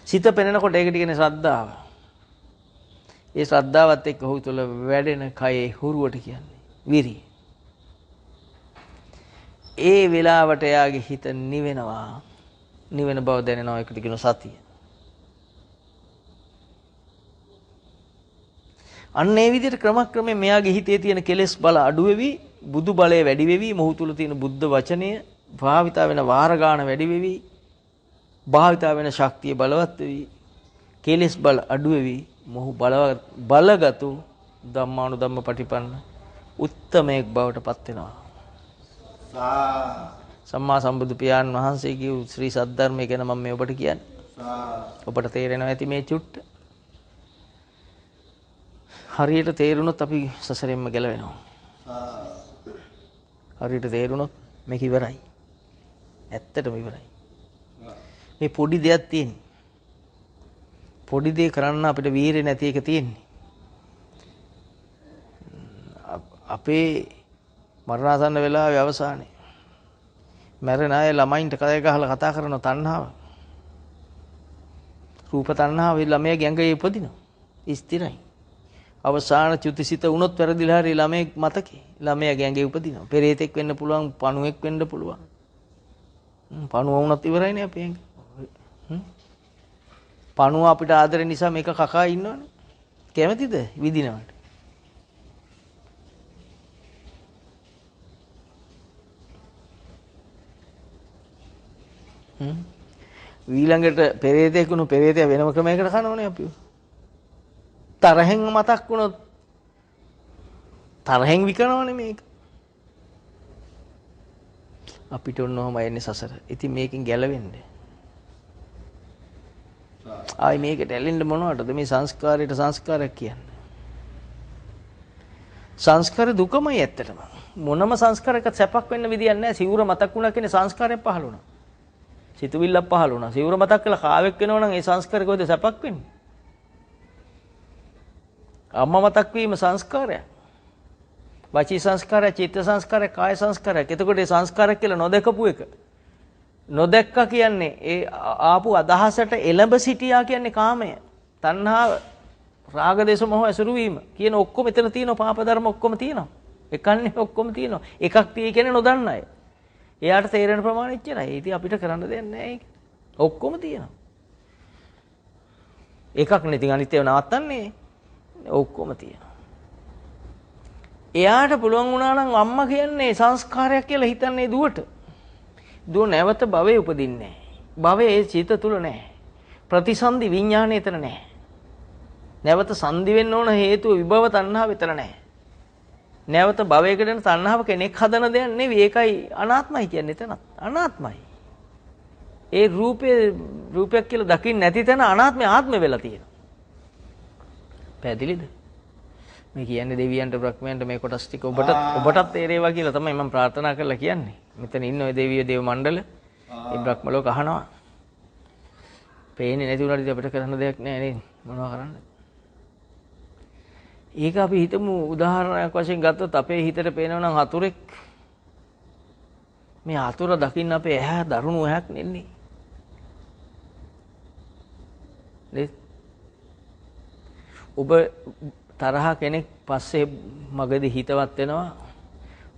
සිත පෙනෙනකොට ඒකට කියන්නේ ශ්‍රද්ධාව. ඒ ශ්‍රද්ධාවත් එක්ක ඔහු තුළ වැඩෙන කයේ හුරුවට කියන්නේ විරිය. ඒ වෙලාවට එයාගේ හිත නිවෙනවා. නිවෙන බව දැනෙනවා. ඒකට කියන සතිය. අන්න ඒ විදිහට ක්‍රමක්‍රමයෙන් මෙයාගේ හිතේ තියෙන කෙලෙස් බල අඩු වෙවි, බුදු බලය වැඩි වෙවි, මොහු තුල තියෙන බුද්ධ වචනය භාවිතා වෙන වාර ගාන වැඩි වෙවි, භාවිතා වෙන ශක්තිය බලවත් වෙවි, කෙලෙස් බල අඩු වෙවි, මොහු බලගතු ධම්මානුධම්ම පටිපන්න උත්තමයෙක් බවට පත් වෙනවා. සම්මා සම්බුදු පියාණන් වහන්සේ කියු ශ්‍රී සද්ධර්මය ගැන මම මේ ඔබට කියන්නේ. ඔබට තේරෙනවා ඇති මේ චුට්ට. හරියට තේරුණොත් අපි සසරෙන්ම ගැලවෙනවා. හරියට තේරුණොත් මේක ඉවරයි. ඇත්තටම ඉවරයි. මේ පොඩි දෙයක් තියෙන්නේ. පොඩි දේ කරන්න අපිට වීරිය නැති එක තියෙන්නේ. අපේ මරණාසන්න වෙලාවේ අවසානයේ මැරෙන අය ළමයින්ට කය ගහලා කතා කරන තණ්හාව. රූප තණ්හාව ළමයාගේ ඇඟේ උපදිනවා. ස්ථිරයි. අවසාන චුතිසිත වුණොත් වැරදිලා හරි ළමයේ මතකේ ළමයාගේ ඇඟේ උපදිනවා. පෙරේතෙක් වෙන්න පුළුවන්, පණුවෙක් වෙන්න පුළුවන්. පණුව වුණත් ඉවරයිනේ අපේ ඇඟ. පණුව අපිට ආදරේ නිසා මේක කකා ඉන්නවනේ. කැමතිද විදිනවට? ඊළඟට පෙරේතෙක් වුණු පෙරේතයා වෙනම ක්‍රමයකට කනවනේ අපි. තරහෙන් මතක් වුණොත් තරහෙන් විකනවනේ මේක. අපිට ඔන්නෝම එන්නේ සසර. ඉතින් මේකෙන් ගැලවෙන්න. ආයි මේකට ඇලෙන්න මොනවටද මේ සංස්කාරයට සංස්කාරයක් කියන්නේ? සංස්කාර දුකමයි ඇත්තටම. මොනම සංස්කාරයක සැපක් වෙන්න විදියක් නැහැ. සිවුර මතක් වුණා කියන්නේ සංස්කාරයක් පහළ වුණා. සිතුවිල්ලක් පහළ වුණා. සිවුර මතක් කළා කාවෙක් වෙනවනම් ඒ සංස්කාරය කොහෙද සැපක් වෙන්නේ? අම්මා මතක් වීම සංස්කාරයක්. වචී සංස්කාරය, චිත්ත සංස්කාරය, කාය සංස්කාරයක්. එතකොට ඒ සංස්කාරයක් කියලා නොදකපු එක. නොදැක්කා කියන්නේ ඒ ආපු අදහසට එළඹ සිටියා කියන්නේ කාමය. තණ්හාව, රාග දේශ මොහ ඇසුරු වීම කියන ඔක්කොම එතන තියෙනවා. පාප ධර්ම ඔක්කොම තියෙනවා. එකන්නේ ඔක්කොම තියෙනවා. එකක් තියෙයි කියන්නේ නොදන්න අය. එයාට තේරෙන ප්‍රමාණය එච්චරයි. ඉතින් අපිට කරන්න දෙයක් නැහැ ඒක. ඔක්කොම තියෙනවා. එකක් නේ. ඉතින් අනිත් ඒවා නවත්තන්නේ ඔක්කොම තියෙනවා. එයාට පුළුවන් වුණා නම් අම්මා කියන්නේ සංස්කාරයක් කියලා හිතන්නේ දුවට. දුව නැවත භවයේ උපදින්නේ නැහැ. භවයේ චිත තුල නැහැ. ප්‍රතිසන්දි විඥානය එතන නැහැ. නැවත සංදි වෙන්න ඕන හේතුව විභව තණ්හාව එතන නැහැ. නැවත භවයකට යන තණ්හාව කෙනෙක් හදන දෙයක් නෙවෙයි. ඒකයි අනාත්මයි කියන්නේ එතන. අනාත්මයි. ඒ රූපයක් කියලා දකින්න නැති තැන අනාත්මය ආත්මය වෙලා තියෙනවා. පැහැදිලිද? මේ කියන්නේ දෙවියන්ට බ්‍රහ්මයන්ට මේ කොටස් ටික ඔබටත් තේරේවා කියලා තමයි මම ප්‍රාර්ථනා කරලා කියන්නේ. මෙතන ඉන්න ඔය දෙවියෝ දේව මණ්ඩල ඒ බ්‍රහ්ම ලෝක අහනවා. පේන්නේ නැති උනාට අපිට කරන්න දෙයක් නැහැ නේද? මොනවා කරන්නද? ඒක අපි හිතමු උදාහරණයක් වශයෙන් ගත්තොත් අපේ හිතට පේනවා නම් හතුරෙක්. මේ හතුර දකින්න අපේ ඇහැ දරුණු ඇහැක් නෙන්නේ. නේද? ඔබ තරහ කෙනෙක් පස්සේ මගදී හිතවත් වෙනවා.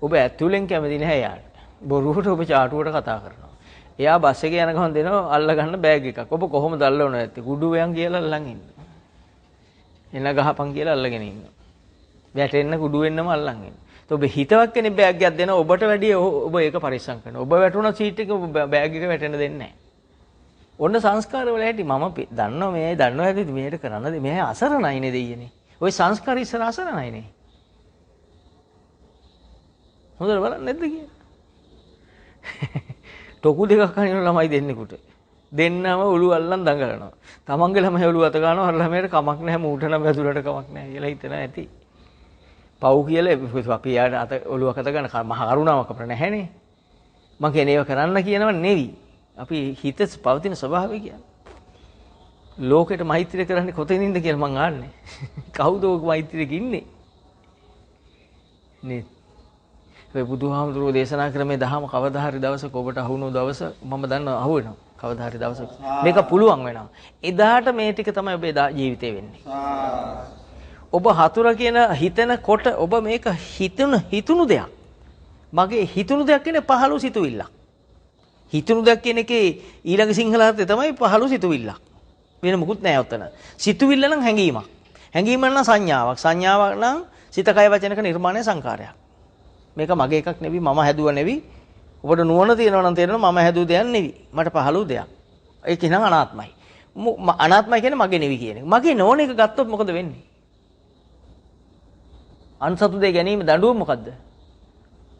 ඔබ ඇතුලෙන් කැමති නැහැ යාට. බොරුවට ඔබ චාටුවට කතා කරනවා. එයා බස් එකේ යන ගමන් දෙනවා අල්ල ගන්න බෑග් එකක්. ඔබ කොහොමද අල්ලවන්නේ නැත්තේ? කුඩු වයන් කියලා අල්ලන් ඉන්න. එන ගහපන් කියලා අල්ලගෙන ඉන්න. වැටෙන්න කුඩු වෙන්නම අල්ලන් ඉන්න. ඔබ හිතවත් කෙනෙක් බෑග් එකක් දෙනවා ඔබට වැඩිය ඔබ ඒක පරිස්සම් කරනවා. ඔබ වැටුණා සීට් එක බෑග් එක වැටෙන්න දෙන්නේ නැහැ. ඔන්න සංස්කාර වල ඇති මම දන්නවා මේ දන්නවා ඇති මේකට කරන්නද මේ අසරණයිනේ දෙයියනේ. ওই සංස්කාර ඉස්සර අසරණයිනේ. හොඳට බලන්න නැද්ද කියන්නේ? ටොකු දෙකක් අනින ළමයි දෙන්නෙකුට. දෙන්නම ඔළුව අල්ලන් දඟලනවා. තමන්ගේ ළමයි ඔළුව අත ගන්නවා අර ළමයට කමක් නැහැ මූට නම් වැදුරට කමක් නැහැ කියලා හිතන ඇති. පව් කියලා අපි යාට අත ඔළුවක් අත ගන්න මහ කරුණාවක් අපර නැහැනේ. මං කියන්නේ ඒව කරන්න කියනව නෙවි. අපි හිත පවතින ස්වභාවය කියන්නේ. ලෝකෙට මෛත්‍රිය කරන්නේ කොතනින්ද කියලා මං ආන්නේ. කවුද ඔය මෛත්‍රියක ඉන්නේ? නේ. ඒ බුදුහාමුදුරුවෝ දේශනා කර මේ දහම කවදා හරි දවසක ඔබට අහුණු දවස මම දන්නවා අහු වෙනවා. කවදා හරි දවසක මේක පුළුවන් වෙනවා. එදාට මේ ටික තමයි ඔබේ ජීවිතේ වෙන්නේ. ඔබ හතුර කියන හිතනකොට ඔබ මේක හිතුණු දෙයක්. මගේ හිතුණු දෙයක් කියන්නේ පහළු සිතුවිල්ලක්. හිතුණු දෙයක් කියන එකේ ඊළඟ සිංහල අර්ථය තමයි පහළු සිතුවිල්ලක්. වෙන මොකුත් නෑ උතන. සිතුවිල්ල නම් හැඟීමක්. හැඟීම නම් සංඥාවක්. සංඥාවක් නම් සිත කය වචනක නිර්මාණය සංකාරයක්. මේක මගේ එකක් නෙවෙයි මම හැදුවා නෙවෙයි. ඔබට නුවණ තියෙනවා නම් තේරෙනවා මම හැදුව දෙයක් නෙවෙයි. මට පහළු දෙයක්. ඒක නම් අනාත්මයි. අනාත්මයි කියන්නේ මගේ නෙවෙයි කියන එක. මගේ නෝන එක ගත්තොත් මොකද වෙන්නේ? අන්සතු දෙය ගැනීම දඬුවම මොකද්ද?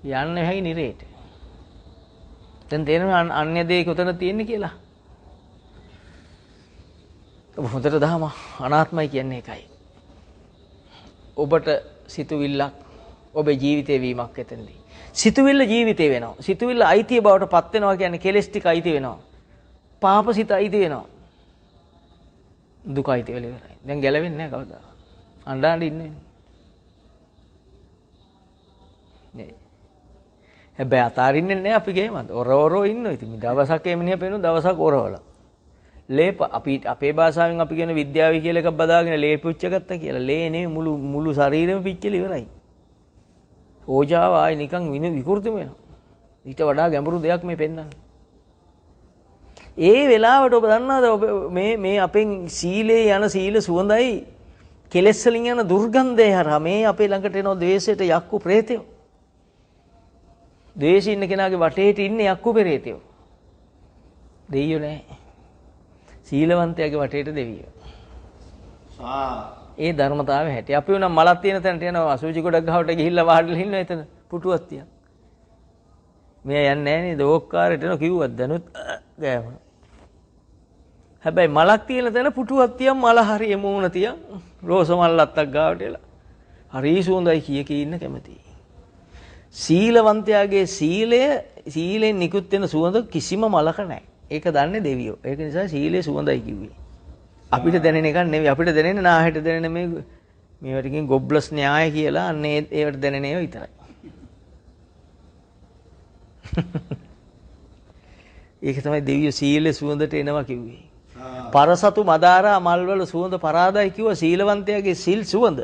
යන්නේ හැයි නිරේට. දැන් තේරෙනවා අන්‍ය දෙයක උතන තියෙන්නේ කියලා. ඔබ හොඳට දහම අනාත්මයි කියන්නේ ඒකයි. ඔබට සිතුවිල්ලක් ඔබේ ජීවිතේ වීමක් එතනදී. සිතුවිල්ල ජීවිතේ වෙනවා. සිතුවිල්ල අයිතිය බවට පත් වෙනවා කියන්නේ කෙලෙස් ටික අයිති වෙනවා. පාපසිත අයිති වෙනවා. දුක අයිති වෙලා ඉවරයි. දැන් ගැලවෙන්නේ නැහැ කවදා. අඬාඬ ඉන්නේ. නේ. හැබැයි අතාරින්නේ නැහැ අපි ගේමත්. ඔරවරෝ ඉන්නවා. ඉතින් මේ දවසක් එමිනිය පේනවා දවසක් ඔරවල. ලේප අපි අපේ භාෂාවෙන් අපි කියන විද්‍යාවයි කියලා එකක් බදාගෙන ලේ පුච්ච ගත්තා කියලා. ලේ නෙවෙයි මුළු ශරීරෙම පිච්චිලා ඉවරයි. ඕජාව ආයි නිකන් විකෘතිම වෙනවා. ඊට වඩා ගැඹුරු දෙයක් මේ පෙන්වන්නේ. ඒ වෙලාවට ඔබ දන්නවද ඔබ මේ අපෙන් සීලේ යන සීල සුවඳයි කෙලෙස් වලින් යන දුර්ගන්ධය හරහා මේ අපේ ළඟට එන ද්වේෂයට යක්කු ප්‍රේතයෝ. ද්වේෂී ඉන්න කෙනාගේ වටේට ඉන්නේ යක්කු ප්‍රේතයෝ. දෙයියෝ නෑ. සීලවන්තයාගේ වටේට දෙවියෝ. ඒ ධර්මතාවය හැටි. අපි උනම් මලක් තියෙන තැනට යනවා අසුචි ගොඩක් ගහවට ගිහිල්ලා වාඩිලා ඉන්නවා එතන පුටුවක් තියන්. මෙයා යන්නේ නැහැ නේද? ඕක්කාරයට එනවා කිව්වත් දැනුත් ගෑවුන. හැබැයි මලක් තියෙන තැන පුටුවක් තියන් මල හරිය මූණ තියන් රෝස මල් අත්තක් ගාවට එලා. හරි සුවඳයි කී ඉන්න කැමතියි. සීලවන්තයාගේ සීලෙන් නිකුත් වෙන සුවඳ කිසිම මලක නැහැ. ඒක දන්නේ දෙවියෝ. ඒක නිසා සීලේ සුවඳයි කිව්වේ. අපිට දැනෙන එකක් නෙවෙයි. අපිට දැනෙන්නේ නාහෙට දැනෙන මේවට කියන ගොබ්ලස් න්‍යාය කියලා අන්නේ ඒවට දැනෙන ඒවා විතරයි. ඒක තමයි දෙවියෝ සීලේ සුවඳට එනවා කිව්වේ. පරසතු මදාරා මල්වල සුවඳ පරාදයි කිව්ව සීලවන්තයාගේ සීල් සුවඳ.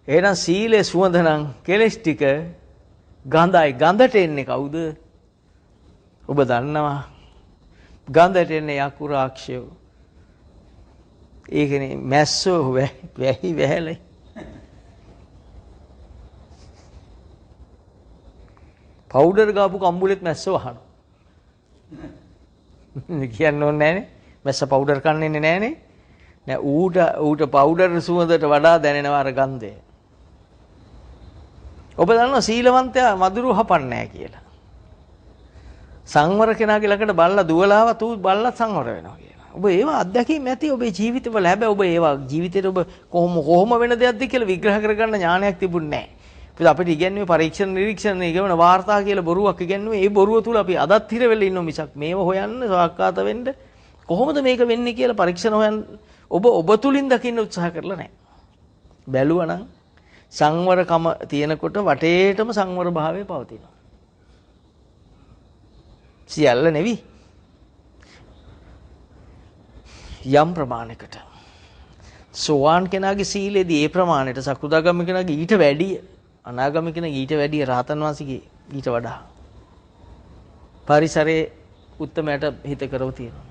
එහෙනම් සීලේ සුවඳ නම් කෙලස් ටික ගඳයි. ගඳට එන්නේ කවුද? ඔබ දන්නවා. ගඳට එන්නේ යකුරාක්ෂයෝ. ඒකනේ මැස්සෝ වැහි වැහැලයි. පවුඩර් ගාපු කම්බුලෙත් මැස්සෝ අහනවා. කියන්න ඕනේ නැහනේ. මැස්ස පවුඩර් කන්නේ නැහනේ. නෑ ඌට පවුඩර් සුවඳට වඩා දැනෙනවා අර ගන්ධය. ඔබ දන්නවා සීලවන්තයා මధుරු හපන්නේ නැහැ කියලා. සංවර කෙනාගේ ළඟට බල්ලා දුවලාවත් ඌ බල්ලා සංවර වෙනවා කියලා. ඔබ ඒවා අත්දැකීම් ඇති ඔබේ ජීවිතවල. හැබැයි ඔබ ඒවා ජීවිතේට ඔබ කොහොම වෙන දෙයක්ද කියලා විග්‍රහ කරගන්න ඥානයක් තිබුණේ නැහැ. අපිට ඉගැන්වුවේ පරීක්ෂණ නිරීක්ෂණ ඉගෙනන වාර්තා කියලා බොරුවක් ඉගැන්වුවේ. ඒ බොරුව තුල අපි අදත් හිර වෙලා ඉන්නෝ මිසක් මේව හොයන්න සාක්කාත වෙන්න කොහොමද මේක වෙන්නේ කියලා පරීක්ෂණ හොයන්න ඔබ තුලින් දකින්න උත්සාහ කරලා නැහැ. බැලුවා නම් සංවරකම තියෙනකොට වටේටම සංවර භාවය පවතිනවා. සියල්ල නෙවි. යම් ප්‍රමාණයකට සෝවාන් කෙනාගේ සීලෙදී ඒ ප්‍රමාණයට සකෘදාගාමී කෙනාගේ ඊට වැඩිය අනාගාමී කෙනාගේ ඊට වැඩිය රහතන් වහන්සේගේ ඊට වඩා පරිසරයේ උත්තමයට හිත කරව තියෙනවා.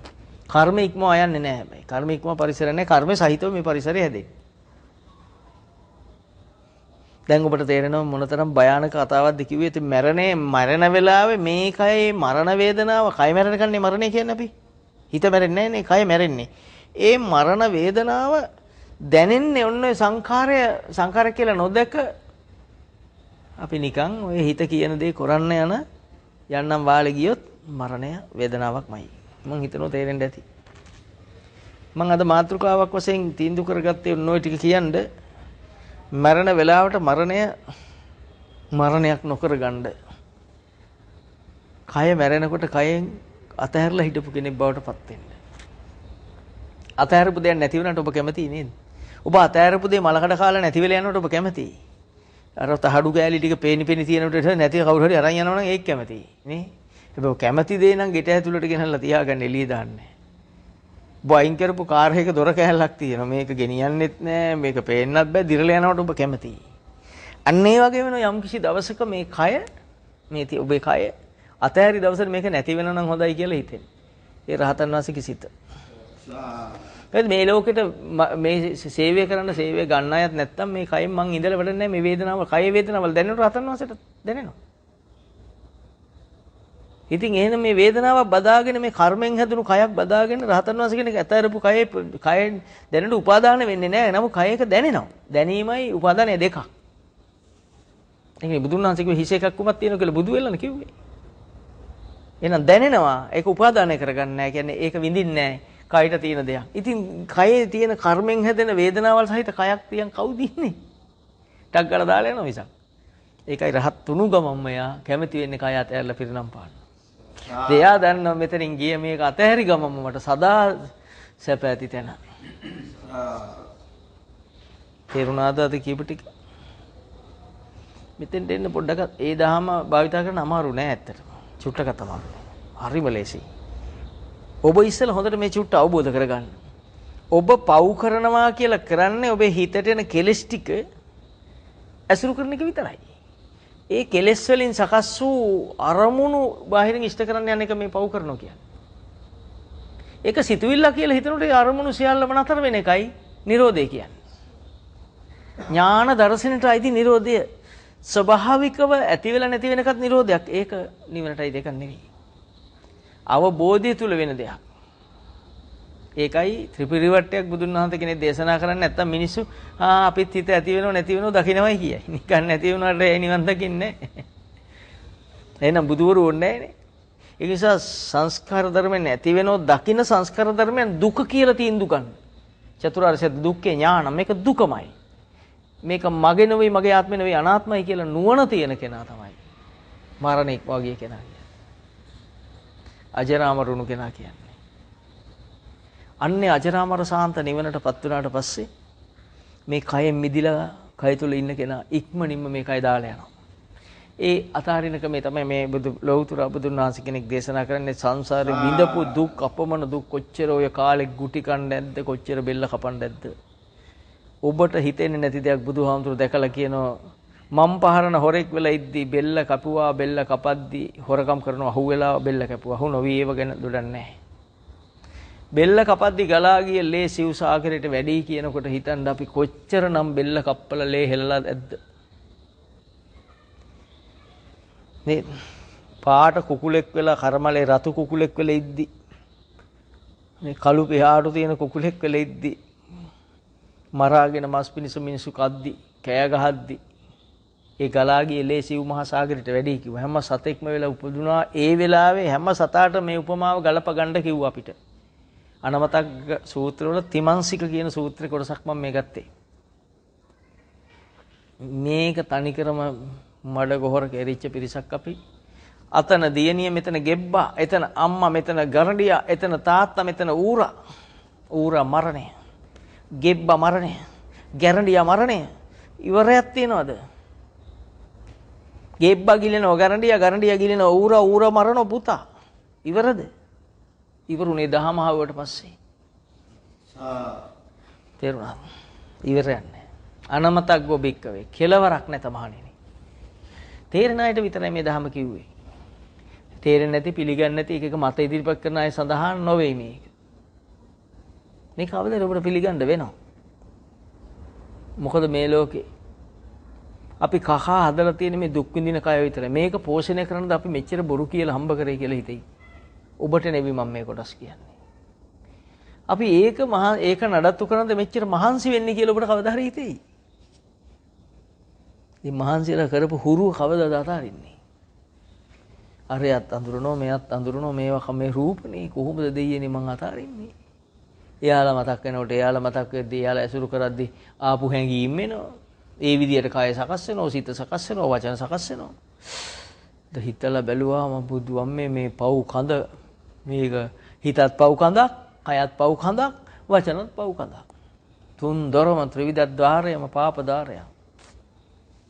කර්ම ඉක්මව යන්නේ නැහැ හැබැයි. කර්ම ඉක්මව පරිසරය නැහැ. කර්මේ සහිතව මේ පරිසරය හැදෙන්නේ. දැන් ඔබට තේරෙනවා මොනතරම් භයානක කතාවක්ද කිව්වේ. ඉතින් මරණ වෙලාවේ මේකයි මරණ වේදනාව කය මැරෙනකන්නේ මරණය කියන්නේ අපි. හිත මැරෙන්නේ නැහැ නේ කය මැරෙන්නේ. ඒ මරණ වේදනාව දැනෙන්නේ ඔන්න සංඛාරය කියලා නොදක අපි නිකන් ඔය හිත කියන දේ කරන්න යන්නම් වාලේ ගියොත් මරණය වේදනාවක්මයි. මම හිතනවා තේරෙන්න ඇති. මම අද මාතෘකාවක් වශයෙන් තීන්දුව කරගත්තේ ඔන්න ඔය ටික කියන්න. මරණ වෙලාවට මරණයක් නොකර ගන්න. කය මැරෙනකොට කයෙන් අතහැරලා හිටපු කෙනෙක් බවට පත් වෙන්න. අතහැරපු දෙයක් නැති වුණාට ඔබ කැමතියි නේද? ඔබ අතහැරපු දේ මලකඩ කාලා නැති වෙලා යනකොට ඔබ කැමතියි. අර තහඩු ගෑලි ටික පේනි තියෙනකොට නැති කවුරු හරි අරන් යනවා නම් ඒක කැමතියි නේ. හැබැයි කැමති දේ නම් ගෙට ඇතුළට ගෙනල්ලා තියාගන්න එළිය දාන්නේ. ඔබ අයින් කරපු කාර් එකක දොර කෑල්ලක් තියෙනවා. මේක ගෙනියන්නෙත් නෑ. මේක පේන්නත් බෑ. දිරලා යනකොට ඔබ කැමතියි. අන්න ඒ වගේ වෙනවා යම් කිසි දවසක මේ කය ඔබේ කය අතහැරි දවසට මේක නැති වෙනවා නම් හොඳයි කියලා හිතෙන්නේ. ඒ රහතන් වහන්සේගේ සිත. මේ ලෝකෙට මේ සේවය කරන්න සේවය ගන්න අයත් නැත්තම් මේ කයෙන් මං ඉඳලා වැඩ නැහැ. මේ වේදනාව කය වේදනාවල් දැනෙන රහතන් වහන්සේට දැනෙනවා. ඉතින් එහෙනම් මේ වේදනාවක් බදාගෙන මේ කර්මෙන් හැදුණු කයක් බදාගෙන රහතන් වහන්සේ කෙනෙක් ඇතරපු කයෙන් දැනෙන උපාදාන වෙන්නේ නැහැ. නමුත් කයක දැනෙනවා. දැනීමයි උපාදානය දෙකක්. ඒකනේ බුදුන් වහන්සේ කිව්වේ හිස එකක් කුමක් තියෙනවා කියලා බුදු වෙලන කිව්වේ. එහෙනම් දැනෙනවා. ඒක උපාදානය කරගන්නේ නැහැ. කියන්නේ ඒක විඳින්නේ නැහැ. කයට තියෙන දෙයක්. ඉතින් කයේ තියෙන කර්මෙන් හැදෙන වේදනාවල් සහිත කයක් තියන් කවුද ඉන්නේ? ටක් ගාලා දාලා යනවා මිසක්. ඒකයි රහත් තුණු ගමම්ම යා කැමති වෙන්නේ කය අතහැරලා පිරිනම් පාන්න. දෙයා දන්නවා මෙතනින් ගිය මේක අතහැරි ගමම මට සදා සැප ඇති තැන. තේරුණාද අද කියපු ටික? මෙතෙන්ට එන්න පොඩ්ඩක් ඒ දහම භාවිතා කරන්න අමාරු නෑ ඇත්තටම. චුට්ටක් තමයි. හරිම ලේසියි. ඔබ ඉස්සෙල්ලා හොඳට මේ චුට්ට අවබෝධ කරගන්න. ඔබ පව් කරනවා කියලා කරන්නේ ඔබේ හිතට එන කෙලෙස් ටික ඇසුරු කරන එක විතරයි. ඒ කෙලෙස් වලින් සකස් වූ අරමුණු බාහිරින් ඉෂ්ට කරන්න යන එක මේ පව් කරනවා කියන්නේ. ඒක සිතුවිල්ල කියලා හිතනකොට ඒ අරමුණු සියල්ලම නතර වෙන එකයි නිරෝධය කියන්නේ. ඥාන දර්ශනයට අයිති නිරෝධය ස්වභාවිකව ඇති වෙලා නැති වෙන එකත් නිරෝධයක්. ඒක නිවනටයි දෙකක් නෙවෙයි. අවබෝධය තුල වෙන දෙයක්. ඒකයි ත්‍රිපිරිවට්ටයක් බුදුන් වහන්සේ කෙනෙක් දේශනා කරන්නේ නැත්තම් මිනිස්සු අපිත් හිත ඇති වෙනව නැති වෙනව දකින්නවයි කියයි. නිකන් නැති වුණාට ඒ නිවන් දකින්නේ නැහැ. එහෙනම් බුදුවරු ඕනේ නැහැනේ. ඒ නිසා සංස්කාර ධර්මෙන් නැති වෙනව දකින්න සංස්කාර ධර්මයන් දුක කියලා තීන්දුව ගන්න. චතුරාර්ය සත්‍ය දුක්ඛේ ඥාන මේක දුකමයි. මේක මගේ නෙවෙයි මගේ ආත්මෙ නෙවෙයි අනාත්මයි කියලා නුවණ තියෙන කෙනා තමයි මරණෙක් වගේ කෙනා කියන්නේ. අජරාමරුණු කෙනා කියන්නේ. අන්නේ අජරාමර සාන්ත නිවනටපත් වුණාට පස්සේ මේ කයෙන් මිදිලා කය තුල ඉන්න කෙනා ඉක්මනින්ම මේ කය දාලා යනවා. ඒ අතාරිනක මේ තමයි මේ ලෞතර බුදුන් වහන්සේ කෙනෙක් දේශනා කරන්නේ සංසාරේ විඳපු දුක් අපමණ දුක් කොච්චර ඔය කාලේ ගුටි කන්න නැද්ද කොච්චර බෙල්ල කපන්න නැද්ද. ඔබට හිතෙන්නේ නැති දෙයක් බුදුහාමුදුරු දැකලා කියනවා මම් පහරන හොරෙක් වෙලා ඉද්දි බෙල්ල කපුවා බෙල්ල කපද්දි හොරකම් කරනවා අහුවෙලා බෙල්ල කැපුවා අහු නොවි ඒව ගැන දොඩන්නේ නැහැ. බෙල්ල කපද්දි ගලා ගිය ලේ සිව් සාගරයට වැඩි කියනකොට හිතන්න අපි කොච්චරනම් බෙල්ල කප්පලා ලේ හෙලලා ඇද්ද. මේ පාට කුකුලෙක් වෙලා කර්මලේ රතු කුකුලෙක් වෙලා ඉද්දි මේ කළු පියාටු තියෙන කුකුලෙක් වෙලා ඉද්දි මරාගෙන මස් පිනිස මිනිසු කද්දි කෑ ගහද්දි ඒ ගලා ගිය ලේ සිව් මහා සාගරයට වැඩි කිව්වා. හැම සතෙක්ම වෙලා උපදුනා ඒ වෙලාවේ හැම සතාට මේ උපමාව ගලප ගන්න කිව්වා අපිට. අනමතක් සූත්‍රවල තිමන්සික කියන සූත්‍රේ කොටසක් මම මේ ගත්තේ. මේක තනිකරම මඩ ගොහර කෙරිච්ච පිරිසක් අපි. අතන දියණිය මෙතන ගෙබ්බා, එතන අම්මා, මෙතන ගරඩියා, එතන තාත්තා, මෙතන ඌරා. ඌරා මරණය. ගෙබ්බා මරණය. ගැරඩියා මරණය. ඉවරයක් තියනවද? ගෙබ්බා ගිලිනව ගරඩියා ගිලිනව ඌරා මරණ පුතා. ඉවරද? ඉවරුනේ දහමහාවට පස්සේ. තේරුණාද? ඉවරයක් නැහැ. අනමතක් ගොබික්කවේ කෙලවරක් නැත මහණෙනි. තේරෙන අයට විතරයි මේ දහම කිව්වේ. තේරෙන්නේ නැති පිළිගන්නේ නැති එක මත ඉදිරිපත් කරන අය සඳහා නොවේ මේක. මේක අවදල ඔබට පිළිගන්න වෙනවා. මොකද මේ ලෝකේ අපි කහා හදලා තියෙන මේ දුක් විඳින කය විතරයි. මේක පෝෂණය කරනද අපි මෙච්චර බොරු කියලා හම්බ කරේ කියලා හිතෙයි. ඔබට නෙවෙයි මම මේ කොටස් කියන්නේ. අපි ඒක නඩත්තු කරනද මෙච්චර මහන්සි වෙන්නේ කියලා ඔබට කවදා හරි හිතෙයි. මේ මහන්සියලා කරපු හුරුව කවදාද අතාරින්නේ? අරයත් අඳුරනෝ මෙයත් අඳුරනෝ මේවා මේ රූපනේ කොහොමද දෙයියනේ මං අතාරින්නේ? එයාලා මතක් වෙනකොට එයාලා මතක් වෙද්දී එයාලා ඇසුරු කරද්දී ආපු හැඟීම් එනවා. ඒ විදියට කය සකස් වෙනවා, සිත සකස් වෙනවා, වචන සකස් වෙනවා. හිතලා බැලුවාම බුදු අම්මේ මේ පව් කඳ මේක හිතත් පව් කඳක්, කයත් පව් කඳක්, වචනත් පව් කඳක්. තුන් දොරම ත්‍රිවිධ ద్వාරයම පාප ద్వාරය.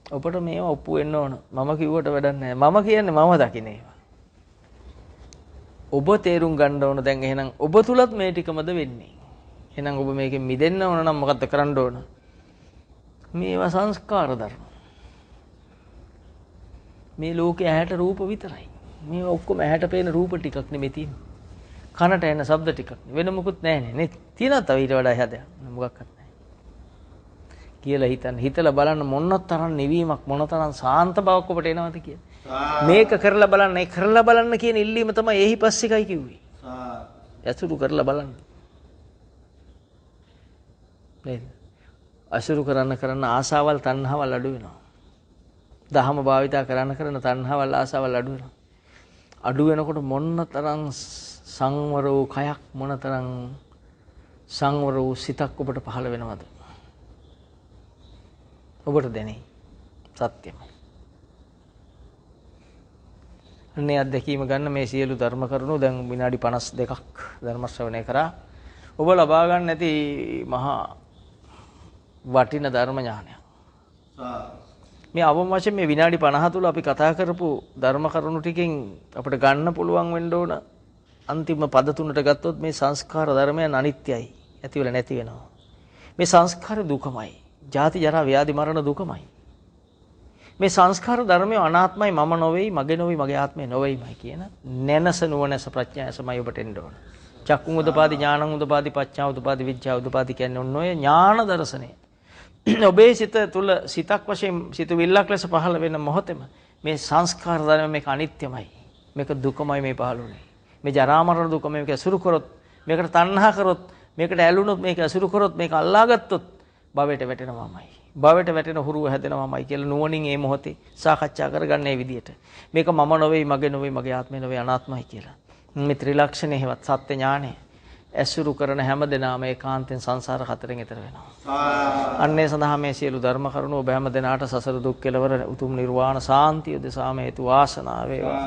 ඔබට මේවා ඔප්පු වෙන්න ඕන. මම කිව්වට වැඩක් නැහැ. මම කියන්නේ මම දකින්නේ ඒවා. ඔබ තේරුම් ගන්න ඕන දැන් එහෙනම් ඔබ තුලත් මේ ටිකමද වෙන්නේ. එහෙනම් ඔබ මේකෙන් මිදෙන්න ඕන නම් මොකද්ද කරන්න ඕන? මේවා සංස්කාර ධර්ම. මේ ලෝකේ ඇහැට රූප විතරයි. මේ ඔක්කොම ඇහැට පේන රූප ටිකක් නෙමෙයි තියෙන්නේ. කනට එන ශබ්ද ටිකක්. වෙන මොකුත් නැහැ නේ. තියෙනවා තව ඊට වඩා හැදයක්. මොකක්වත් නැහැ. කියලා හිතන්න. හිතලා බලන්න මොනතරම් නිවීමක් මොනතරම් සාන්ත බවක් ඔබට එනවද කියලා. මේක කරලා බලන්න. ඒ කරලා බලන්න කියන ඉල්ලීම තමයි එහි පස්සේකයි කිව්වේ. අසුරු කරලා බලන්න. නේද? අසුරු කරන්න ආසාවල් තණ්හාවල් අඩු වෙනවා. දහම භාවිතා කරන තණ්හාවල් ආසාවල් අඩු වෙනවා. අඩු වෙනකොට මොනතරම් සංවර වූ කයක් මොනතරම් සංවර වූ සිතක් ඔබට පහළ වෙනවද? ඔබට දැනේ. සත්‍යමයි. අනේ අත්දැකීම ගන්න මේ සියලු ධර්ම කරුණු දැන් විනාඩි 52ක් ධර්ම ශ්‍රවණය කරා. ඔබ ලබා ගන්න නැති මහා වටින ධර්ම ඥානය. මේ අවම වශයෙන් මේ විනාඩි 50 තුල අපි කතා කරපු ධර්ම කරුණු ටිකෙන් අපිට ගන්න පුළුවන් වෙන්න ඕන අන්තිම පද තුනට ගත්තොත් මේ සංස්කාර ධර්මයන් අනිත්‍යයි. ඇති වෙලා නැති වෙනවා. මේ සංස්කාර දුකමයි. ජාති ජරා ව්‍යාධි මරණ දුකමයි. මේ සංස්කාර ධර්මය අනාත්මයි, මම නොවේයි, මගේ නොවේයි, මගේ ආත්මය නොවේයිමයි කියන නැනස නුවණැස ප්‍රඥාසමයි ඔබට එන්න ඕන. චක්කුං උදපාදි ඥානං උදපාදි පච්චා උදපාදි විඥා උදපාදි කියන්නේ ඔන්න ඔය ඥාන දර්ශනය. ඔබේ සිත තුල සිතක් වශයෙන් සිතුවිල්ලක් ලෙස පහළ වෙන මොහොතේම මේ සංස්කාර ධර්ම මේක අනිත්‍යමයි. මේක දුකමයි මේ පහළුනේ. මේ ජරා මරණ දුක මේක අසුරු කරොත්, මේකට තණ්හා කරොත්, මේකට ඇලුනොත්, මේක අසුරු කරොත්, මේක අල්ලාගත්තොත් භවයට වැටෙනවාමයි. භවයට වැටෙන හුරුව හැදෙනවාමයි කියලා නුවණින් මේ මොහොතේ සාකච්ඡා කරගන්න මේ විදියට. මේක මම නොවේයි, මගේ නොවේයි, මගේ ආත්මය නොවේ, අනාත්මයි කියලා. මේ ත්‍රිලක්ෂණේ හේවත් සත්‍ය ඥානය ඇසුරු කරන හැම දෙනාම ඒකාන්තෙන් සංසාර හතරෙන් එතර වෙනවා. අන්නේ සඳහා මේ සියලු ධර්ම කරුණු ඔබ හැම දෙනාට සසර දුක් කෙලවර උතුම් නිර්වාණ සාන්තිය උදෙසාම හේතු වාසනාව වේවා.